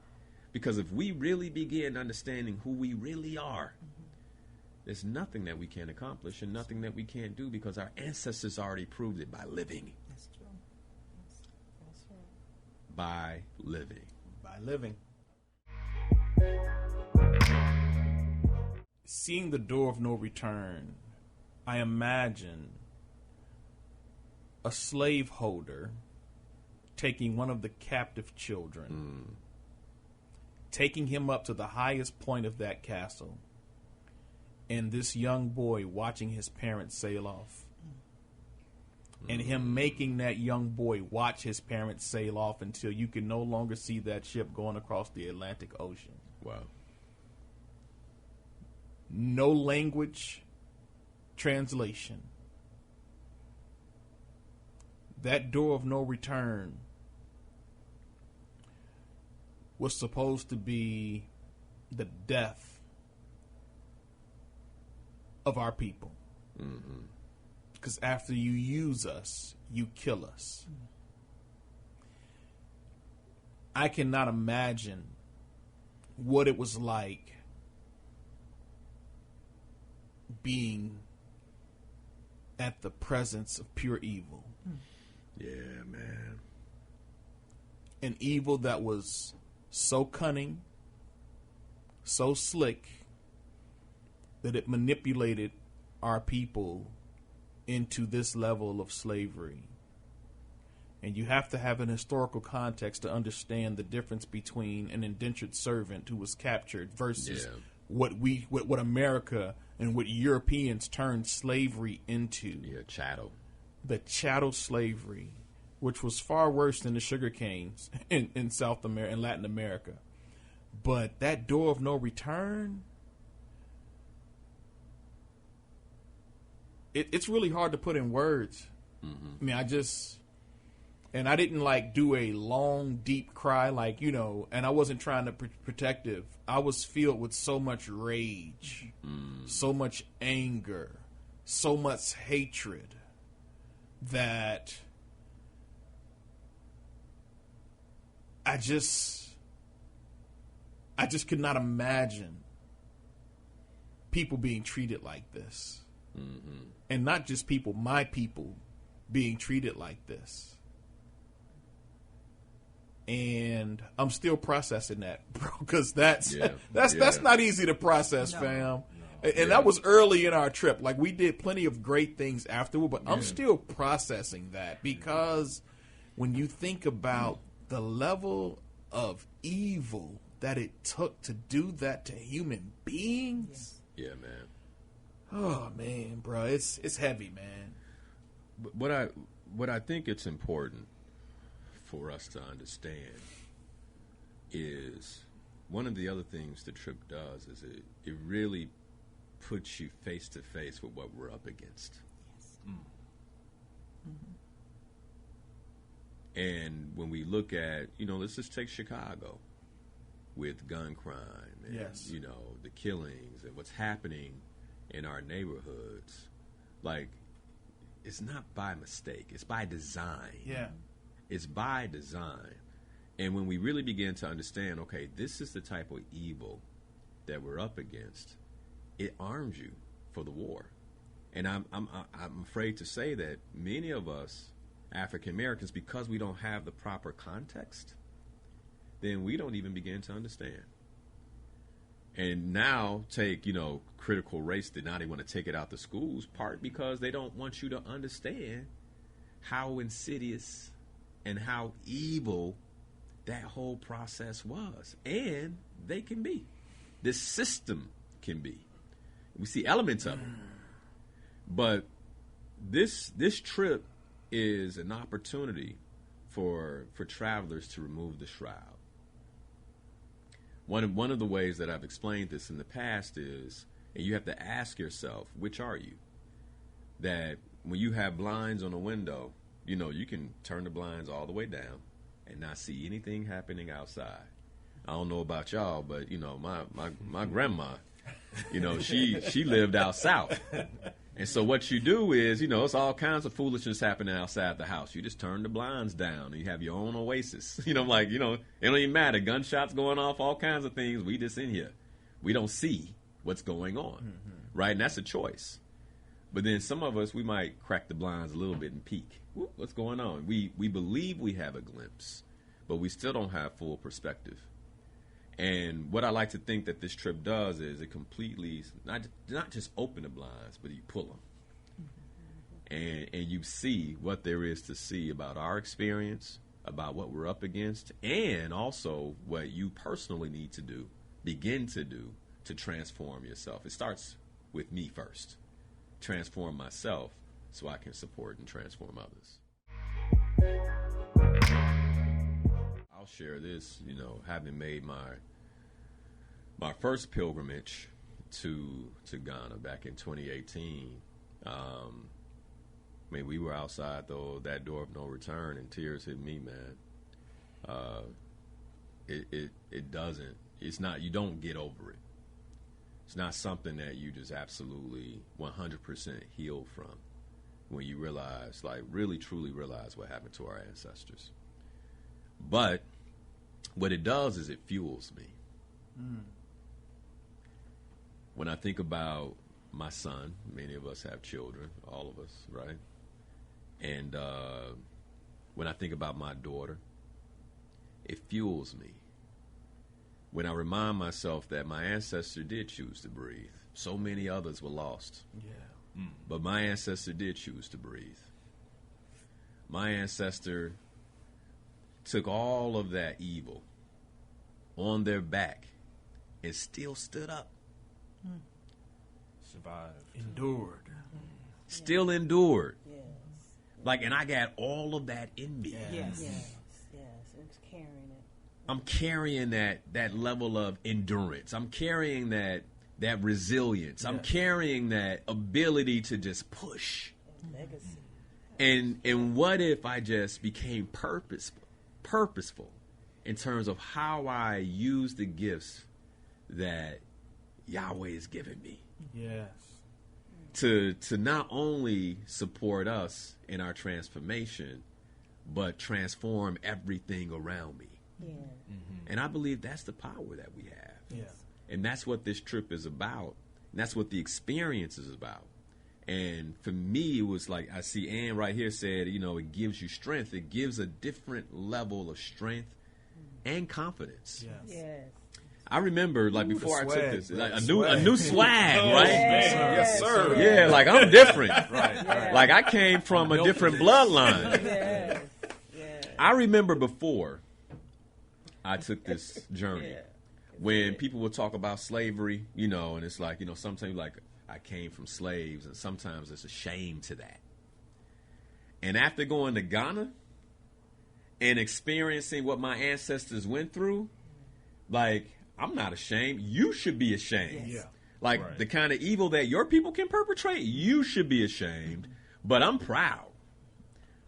Because if we really begin understanding who we really are, there's nothing that we can't accomplish and nothing that we can't do because our ancestors already proved it by living. That's true. That's right. By living. By living. Seeing the door of no return, I imagine a slaveholder taking one of the captive children, taking him up to the highest point of that castle, and this young boy watching his parents sail off. And him making that young boy watch his parents sail off until you can no longer see that ship going across the Atlantic Ocean. Wow. no language translation. That door of no return was supposed to be the death of our people. Because after you use us, you kill us. I cannot imagine what it was like being at the presence of pure evil. Yeah, man. An evil that was so cunning, so slick, that it manipulated our people into this level of slavery. And you have to have an historical context to understand the difference between an indentured servant who was captured versus what America and what Europeans turned slavery into. Yeah, chattel. The chattel slavery, which was far worse than the sugar canes in South America and Latin America. But that door of no return, it's really hard to put in words. I mean, I didn't like do a long, deep cry, like, you know, and I wasn't trying to be protective. I was filled with so much rage, so much anger, so much hatred that I just could not imagine people being treated like this. And not just people, my people being treated like this. And I'm still processing that, bro, because that's not easy to process, fam. And that was early in our trip. Like, we did plenty of great things afterward, but I'm still processing that, because when you think about the level of evil that it took to do that to human beings. Yeah, man. Oh man, bro, it's heavy, man. But what I think it's important for us to understand is one of the other things the trip does is it really puts you face to face with what we're up against. And when we look at, you know, let's just take Chicago with gun crime and, you know, the killings and what's happening in our neighborhoods. Like, it's not by mistake. It's by design. Yeah. It's by design. And when we really begin to understand, okay, this is the type of evil that we're up against, it arms you for the war. And I'm afraid to say that many of us African Americans, because we don't have the proper context, then we don't even begin to understand. And now take, you know, critical race did not even want to take it out the schools, part because they don't want you to understand how insidious and how evil that whole process was. And they can be. This system can be. We see elements of it. But this trip is an opportunity for travelers to remove the shroud. One of the ways that I've explained this in the past is, and you have to ask yourself, which are you? That when you have blinds on a window, you know, you can turn the blinds all the way down and not see anything happening outside. I don't know about y'all, but, you know, my grandma, you know, she lived out south. And so what you do is, you know, it's all kinds of foolishness happening outside the house. You just turn the blinds down and you have your own oasis. You know, like, you know, it don't even matter. Gunshots going off, all kinds of things. We just in here. We don't see what's going on, right? And that's a choice. But then some of us, we might crack the blinds a little bit and peek. What's going on? We believe we have a glimpse, but we still don't have full perspective. And what I like to think that this trip does is it completely, not just open the blinds, but you pull them. And you see what there is to see about our experience, about what we're up against, and also what you personally need to do, begin to do, to transform yourself. It starts with me first. Transform myself so I can support and transform others. I'll share this, you know, having made my first pilgrimage to Ghana back in 2018, we were outside that door of no return, and tears hit me, man. It doesn't. It's not. You don't get over it. It's not something that you just absolutely 100% heal from when you realize, like, really truly realize what happened to our ancestors. But what it does is it fuels me. When I think about my son, many of us have children, all of us, right? And when I think about my daughter, it fuels me. When I remind myself that my ancestor did choose to breathe. So many others were lost. Yeah. But my ancestor did choose to breathe. My ancestor took all of that evil on their back and still stood up. Survived. Endured. Still endured. Yes. Like, and I got all of that in me. Yes. Yes. It's carrying it. I'm carrying that level of endurance. I'm carrying that resilience. I'm carrying that ability to just push. Legacy. And what if I just became purposeful in terms of how I use the gifts that Yahweh has given me Yes. to not only support us in our transformation, but transform everything around me. Yeah. And I believe that's the power that we have. Yeah. And that's what this trip is about. And that's what the experience is about. And for me, it was like, I see Ann right here said, it gives you strength. It gives a different level of strength and confidence. Yes. Yes. I remember, like, Ooh, before I the took swag, this, bro. like, a Swag. new swag, Oh, right? man. Yes, sir. Yeah, like, I'm different. Right. Like, I came from a different bloodline. Yes. Yes. I remember before I took this journey, Yeah. when people would talk about slavery, and it's like, sometimes like I came from slaves, and sometimes it's a shame to that. And after going to Ghana and experiencing what my ancestors went through, like, I'm not ashamed. You should be ashamed. Yeah. Like, Right. the kind of evil that your people can perpetrate, you should be ashamed. But I'm proud.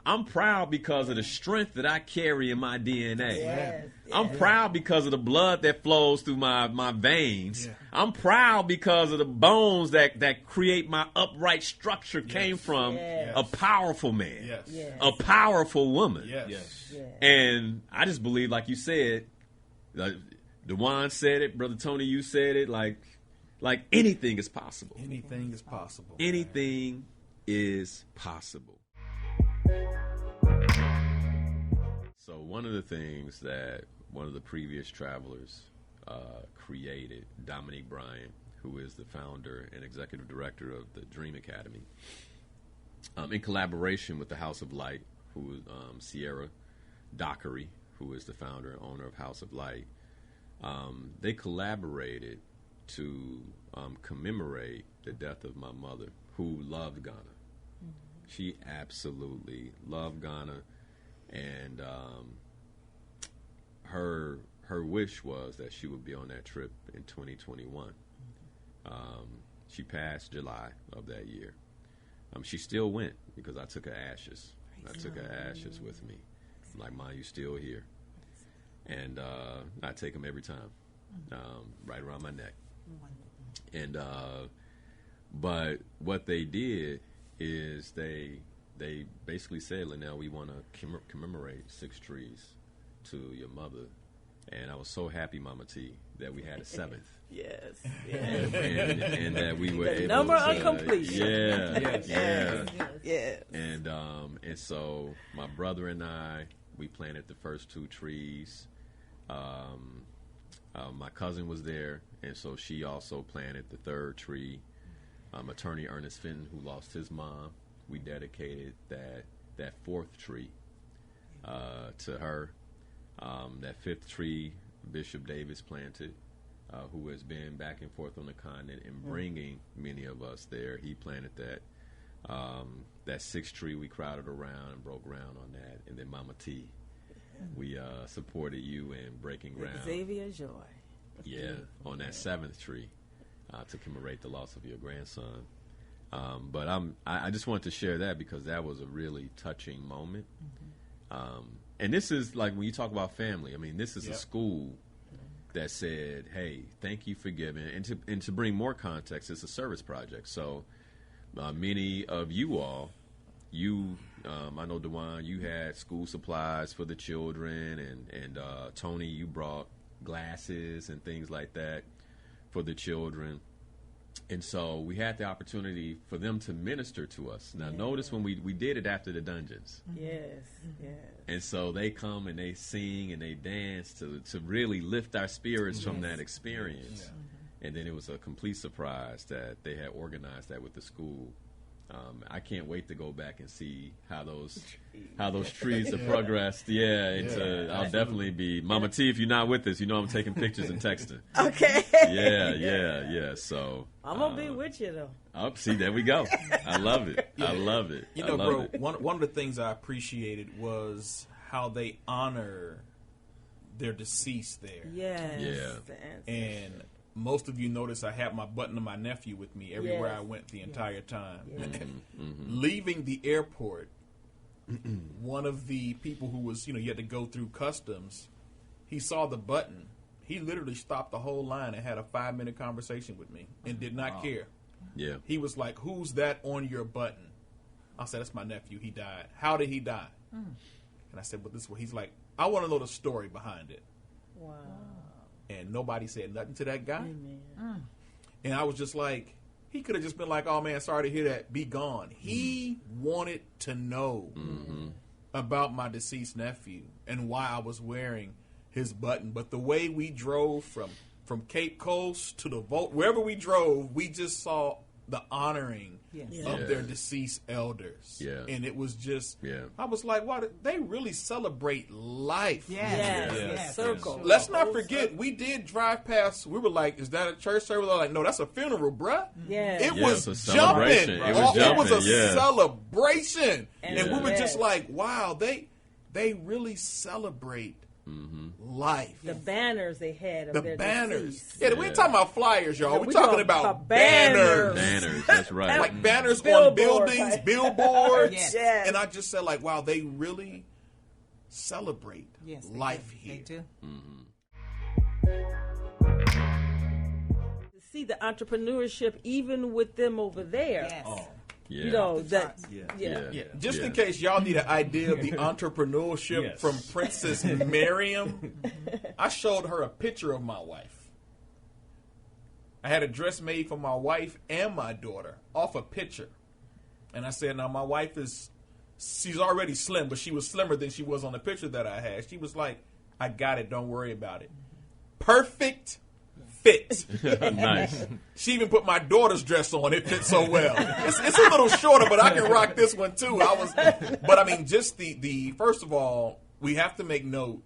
I'm proud because of the strength that I carry in my DNA. Yes. I'm proud because of the blood that flows through my veins. Yeah. I'm proud because of the bones that create my upright structure came from Yes. a powerful man, Yes. Yes. a powerful woman. Yes. Yes. Yes. And I just believe, like you said, like Dewan said it, Brother Tony, you said it, like anything is possible. Anything is possible. Anything is possible. So one of the things that one of the previous travelers created, Dominique Bryant, who is the founder and executive director of the Dream Academy, in collaboration with the House of Light, who is Sierra Dockery, who is the founder and owner of House of Light, they collaborated to commemorate the death of my mother, who loved Ghana. She absolutely loved Ghana, and her wish was that she would be on that trip in 2021. She passed July of that year. She still went because I took her ashes. I took her ashes with me. I'm like, Ma, you still here? And I take them every time, right around my neck. And but what they did is they basically said, Linnell, we want to commemorate 6 trees to your mother. And I was so happy, Mama T, that we had a 7th. Yes. And that we were The able number to, of completion. Yeah. Yes. And so my brother and I, we planted the first 2 trees. My cousin was there, and so she also planted the 3rd tree. Attorney Ernest Fenton, who lost his mom, we dedicated that 4th tree to her. That 5th tree, Bishop Davis planted, who has been back and forth on the continent and bringing many of us there. He planted that. That 6th tree, we crowded around and broke ground on that. And then Mama T, we supported you in breaking ground. Xavier Joy. Yeah, on that 7th tree. to commemorate the loss of your grandson. But I just wanted to share that because that was a really touching moment. And this is like when you talk about family. I mean, this is a school that said, "Hey, thank you for giving." And to bring more context, it's a service project. So many of you all, I know DeJuan, you had school supplies for the children, and Tony, you brought glasses and things like that for the children. And so we had the opportunity for them to minister to us. Now, notice when we did it after the dungeons. Yes, yes. And so they come and they sing and they dance to really lift our spirits from that experience. Yeah. And then it was a complete surprise that they had organized that with the school. I can't wait to go back and see how those trees have progressed. I'll definitely be Mama T. If you're not with us, you know I'm taking pictures and texting. Okay. Yeah. So I'm gonna be with you though. Oh, see, there we go. I love it. I love it. You know, bro, one of the things I appreciated was how they honor their deceased there. Yes. Yeah. And most of you notice I had my button of my nephew with me everywhere I went the entire time. Yes. Leaving the airport, one of the people who was, you had to go through customs, he saw the button. He literally stopped the whole line and had a 5-minute conversation with me and did not care. Yeah. He was like, "Who's that on your button?" I said, "That's my nephew. He died." "How did he die?" And I said, "But this is what." He's like, "I want to know the story behind it." Wow. And nobody said nothing to that guy. Amen. And I was just like, he could have just been like, "Oh man, sorry to hear that. Be gone." He wanted to know about my deceased nephew and why I was wearing his button. But the way we drove from Cape Coast to the Vault, wherever we drove, we just saw the honoring of their deceased elders. Yeah. And it was just, I was like, wow, they really celebrate life. Yes. Circle. Let's not forget, we did drive past, we were like, "Is that a church service?" They're like, "No, that's a funeral, bruh." Yeah. It was was a jumping. celebration. It was a celebration. And And we were just like, wow, they really celebrate life. The banners they had of The their banners. deceased. Yeah, we ain't talking about flyers, y'all. No, We're we talking talking about about banners. Banners, that's right. Like banners on Billboard, buildings, right. billboards. Yes. And I just said, like, wow, they really celebrate life here. They do. To see the entrepreneurship even with them over there. Yes. Oh. Yeah. You know, that, Yeah. Just in case y'all need an idea of the entrepreneurship from Princess Miriam, I showed her a picture of my wife. I had a dress made for my wife and my daughter off a picture. And I said, now my wife she's already slim, but she was slimmer than she was on the picture that I had. She was like, "I got it, don't worry about it." Perfect fit. Nice. She even put my daughter's dress on. It fits so well. It's a little shorter, but I can rock this one too. But I mean, just the first of all, we have to make note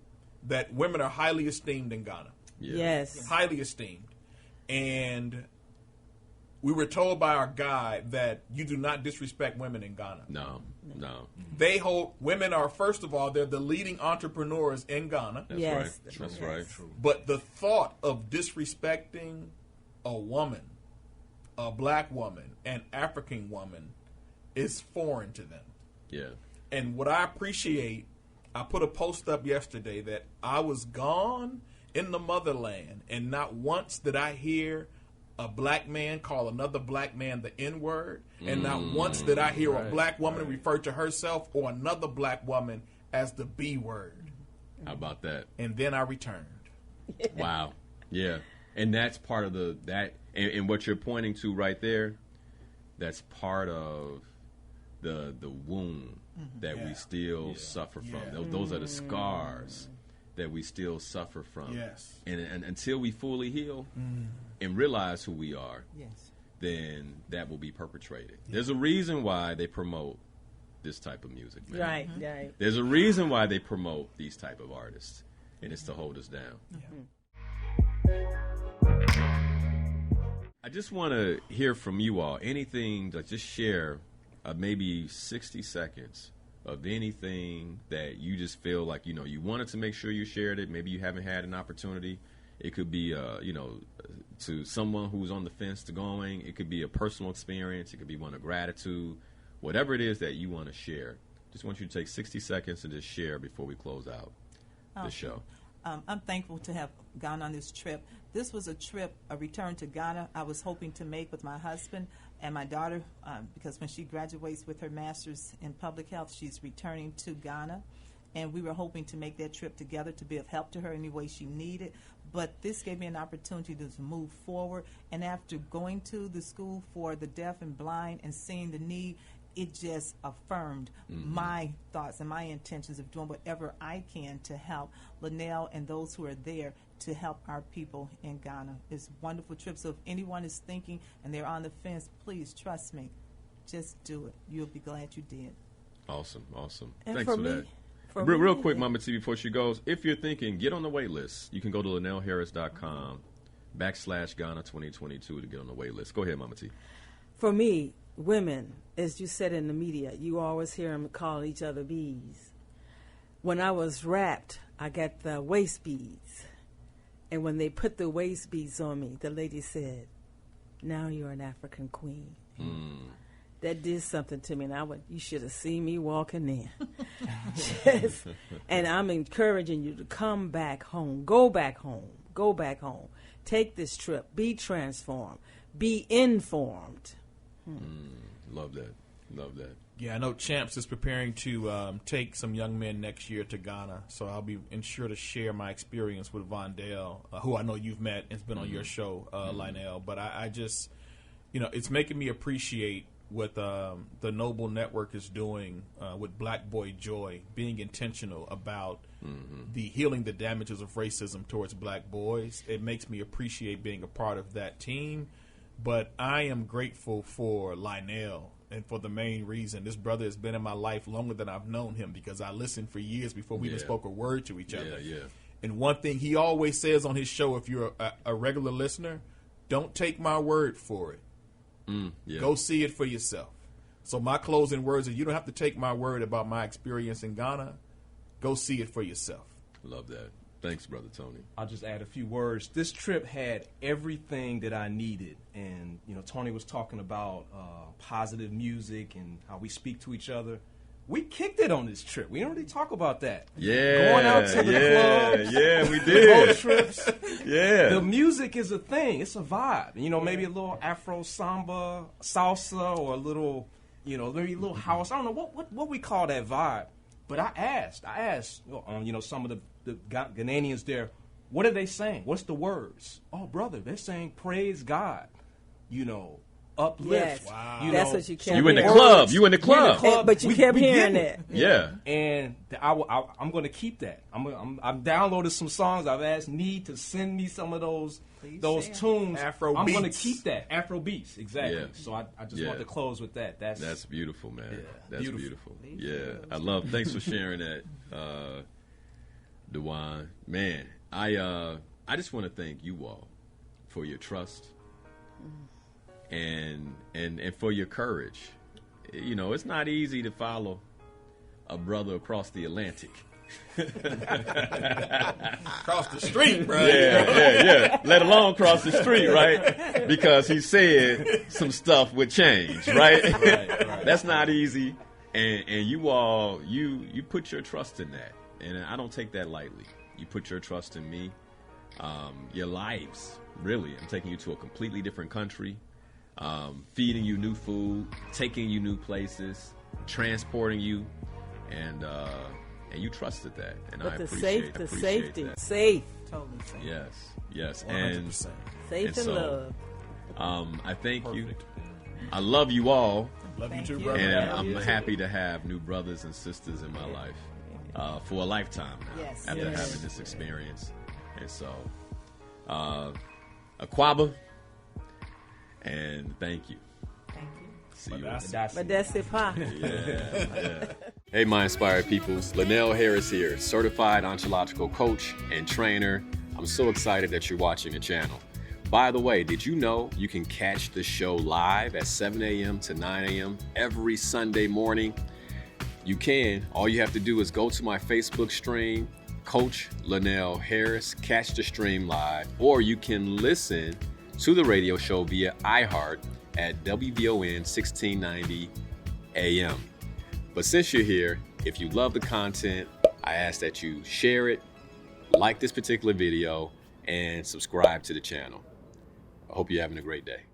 that women are highly esteemed in Ghana. Yeah. Yes. Highly esteemed. And we were told by our guide that you do not disrespect women in Ghana. No. They hold, women are, first of all, they're the leading entrepreneurs in Ghana. That's Yes. right. That's right. But the thought of disrespecting a woman, a black woman, an African woman is foreign to them. Yeah. And what I appreciate, I put a post up yesterday that I was gone in the motherland, and not once did I hear a black man call another black man the N-word, and not once did I hear a black woman refer to herself or another black woman as the B word. How about that? And then I returned. Wow. Yeah. And that's part of and what you're pointing to right there, that's part of the wound that we still suffer from. Those are the scars that we still suffer from. Yes. And until we fully heal and realize who we are, then that will be perpetrated. There's a reason why they promote this type of music, man. Right. There's a reason why they promote these type of artists, and it's to hold us down. I just want to hear from you all. Anything, just share maybe 60 seconds of anything that you just feel like, you wanted to make sure you shared it. Maybe you haven't had an opportunity, It could be, to someone who's on the fence to going. It could be a personal experience. It could be one of gratitude. Whatever it is that you want to share, just want you to take 60 seconds to just share before we close out the show. I'm thankful to have gone on this trip. This was a return to Ghana I was hoping to make with my husband and my daughter, because when she graduates with her master's in public health, she's returning to Ghana. And we were hoping to make that trip together to be of help to her any way she needed. But this gave me an opportunity to move forward. And after going to the school for the deaf and blind and seeing the need, it just affirmed my thoughts and my intentions of doing whatever I can to help Linnell and those who are there to help our people in Ghana. It's a wonderful trip. So if anyone is thinking and they're on the fence, please trust me. Just do it. You'll be glad you did. Awesome. And Thanks for that. Real quick, Mama T, before she goes, if you're thinking, get on the wait list. You can go to LinnellHarris.com/Ghana 2022 to get on the wait list. Go ahead, Mama T. For me, women, as you said in the media, you always hear them call each other bees. When I was wrapped, I got the waist beads. And when they put the waist beads on me, the lady said, now you're an African queen. That did something to me, and you should have seen me walking in. And I'm encouraging you to come back home. Go back home. Take this trip. Be transformed. Be informed. Love that. Yeah, I know Champs is preparing to take some young men next year to Ghana, so I'll be sure to share my experience with Vondell, who I know you've met and has been on your show, Lionel. But I just, it's making me appreciate what the Noble Network is doing with Black Boy Joy, being intentional about the healing the damages of racism towards black boys. It makes me appreciate being a part of that team. But I am grateful for Lionel, and for the main reason, this brother has been in my life longer than I've known him, because I listened for years before we even spoke a word to each other. And one thing he always says on his show, if you're a regular listener, don't take my word for it. Go see it for yourself. So my closing words are, you don't have to take my word about my experience in Ghana. Go see it for yourself. Love that. Thanks, Brother Tony. I'll just add a few words. This trip had everything that I needed. And, Tony was talking about positive music and how we speak to each other. We kicked it on this trip. We didn't really talk about that. Yeah. Going out to the clubs. Yeah, we did. Road trips. Yeah. The music is a thing. It's a vibe. Maybe a little Afro samba, salsa, or a little, maybe a little house. I don't know what we call that vibe. But I asked, some of the Ghanaians there, what are they saying? What's the words? Oh, brother, they're saying praise God. Uplift. Yes. Wow. That's what you kept You in the hearing. club. You in the club. But you kept hearing it. Yeah. And I'm going to keep that. I've downloaded some songs. I've asked Need to send me some of those tunes. Afro I'm going to beats. keep that. Afro beats, exactly. Yeah. So I just want to close with that. That's beautiful, man. Yeah, That's beautiful. Yeah. Thanks for sharing that, Dewan. Man, I just want to thank you all for your trust. And for your courage. It's not easy to follow a brother across the Atlantic. Across the street, bro. Yeah. Let alone cross the street, right? Because he said some stuff would change, right? Right. That's not easy. And you all, you put your trust in that. And I don't take that lightly. You put your trust in me. Your lives, really. I'm taking you to a completely different country. Feeding you new food, taking you new places, transporting you, and you trusted that, and But I the appreciate safety, that. safe, Totally safe. Yes, 100%. safe And and so, love. I thank you. Perfect. I love you all, Love you Thank too, you. brother. and Yeah. I'm happy to have new brothers and sisters in my life for a lifetime now. Yes. After Yes. having this experience, and so Aquaba, and thank you. Thank you. See you. But that's it, pa. Yeah. Hey, my inspired peoples. Linnell Harris here, certified ontological coach and trainer. I'm so excited that you're watching the channel. By the way, did you know you can catch the show live at 7 a.m. to 9 a.m. every Sunday morning? You can. All you have to do is go to my Facebook stream, Coach Linnell Harris. Catch the stream live, or you can listen to the radio show via iHeart at WVON 1690 AM. But since you're here, if you love the content, I ask that you share it, like this particular video, and subscribe to the channel. I hope you're having a great day.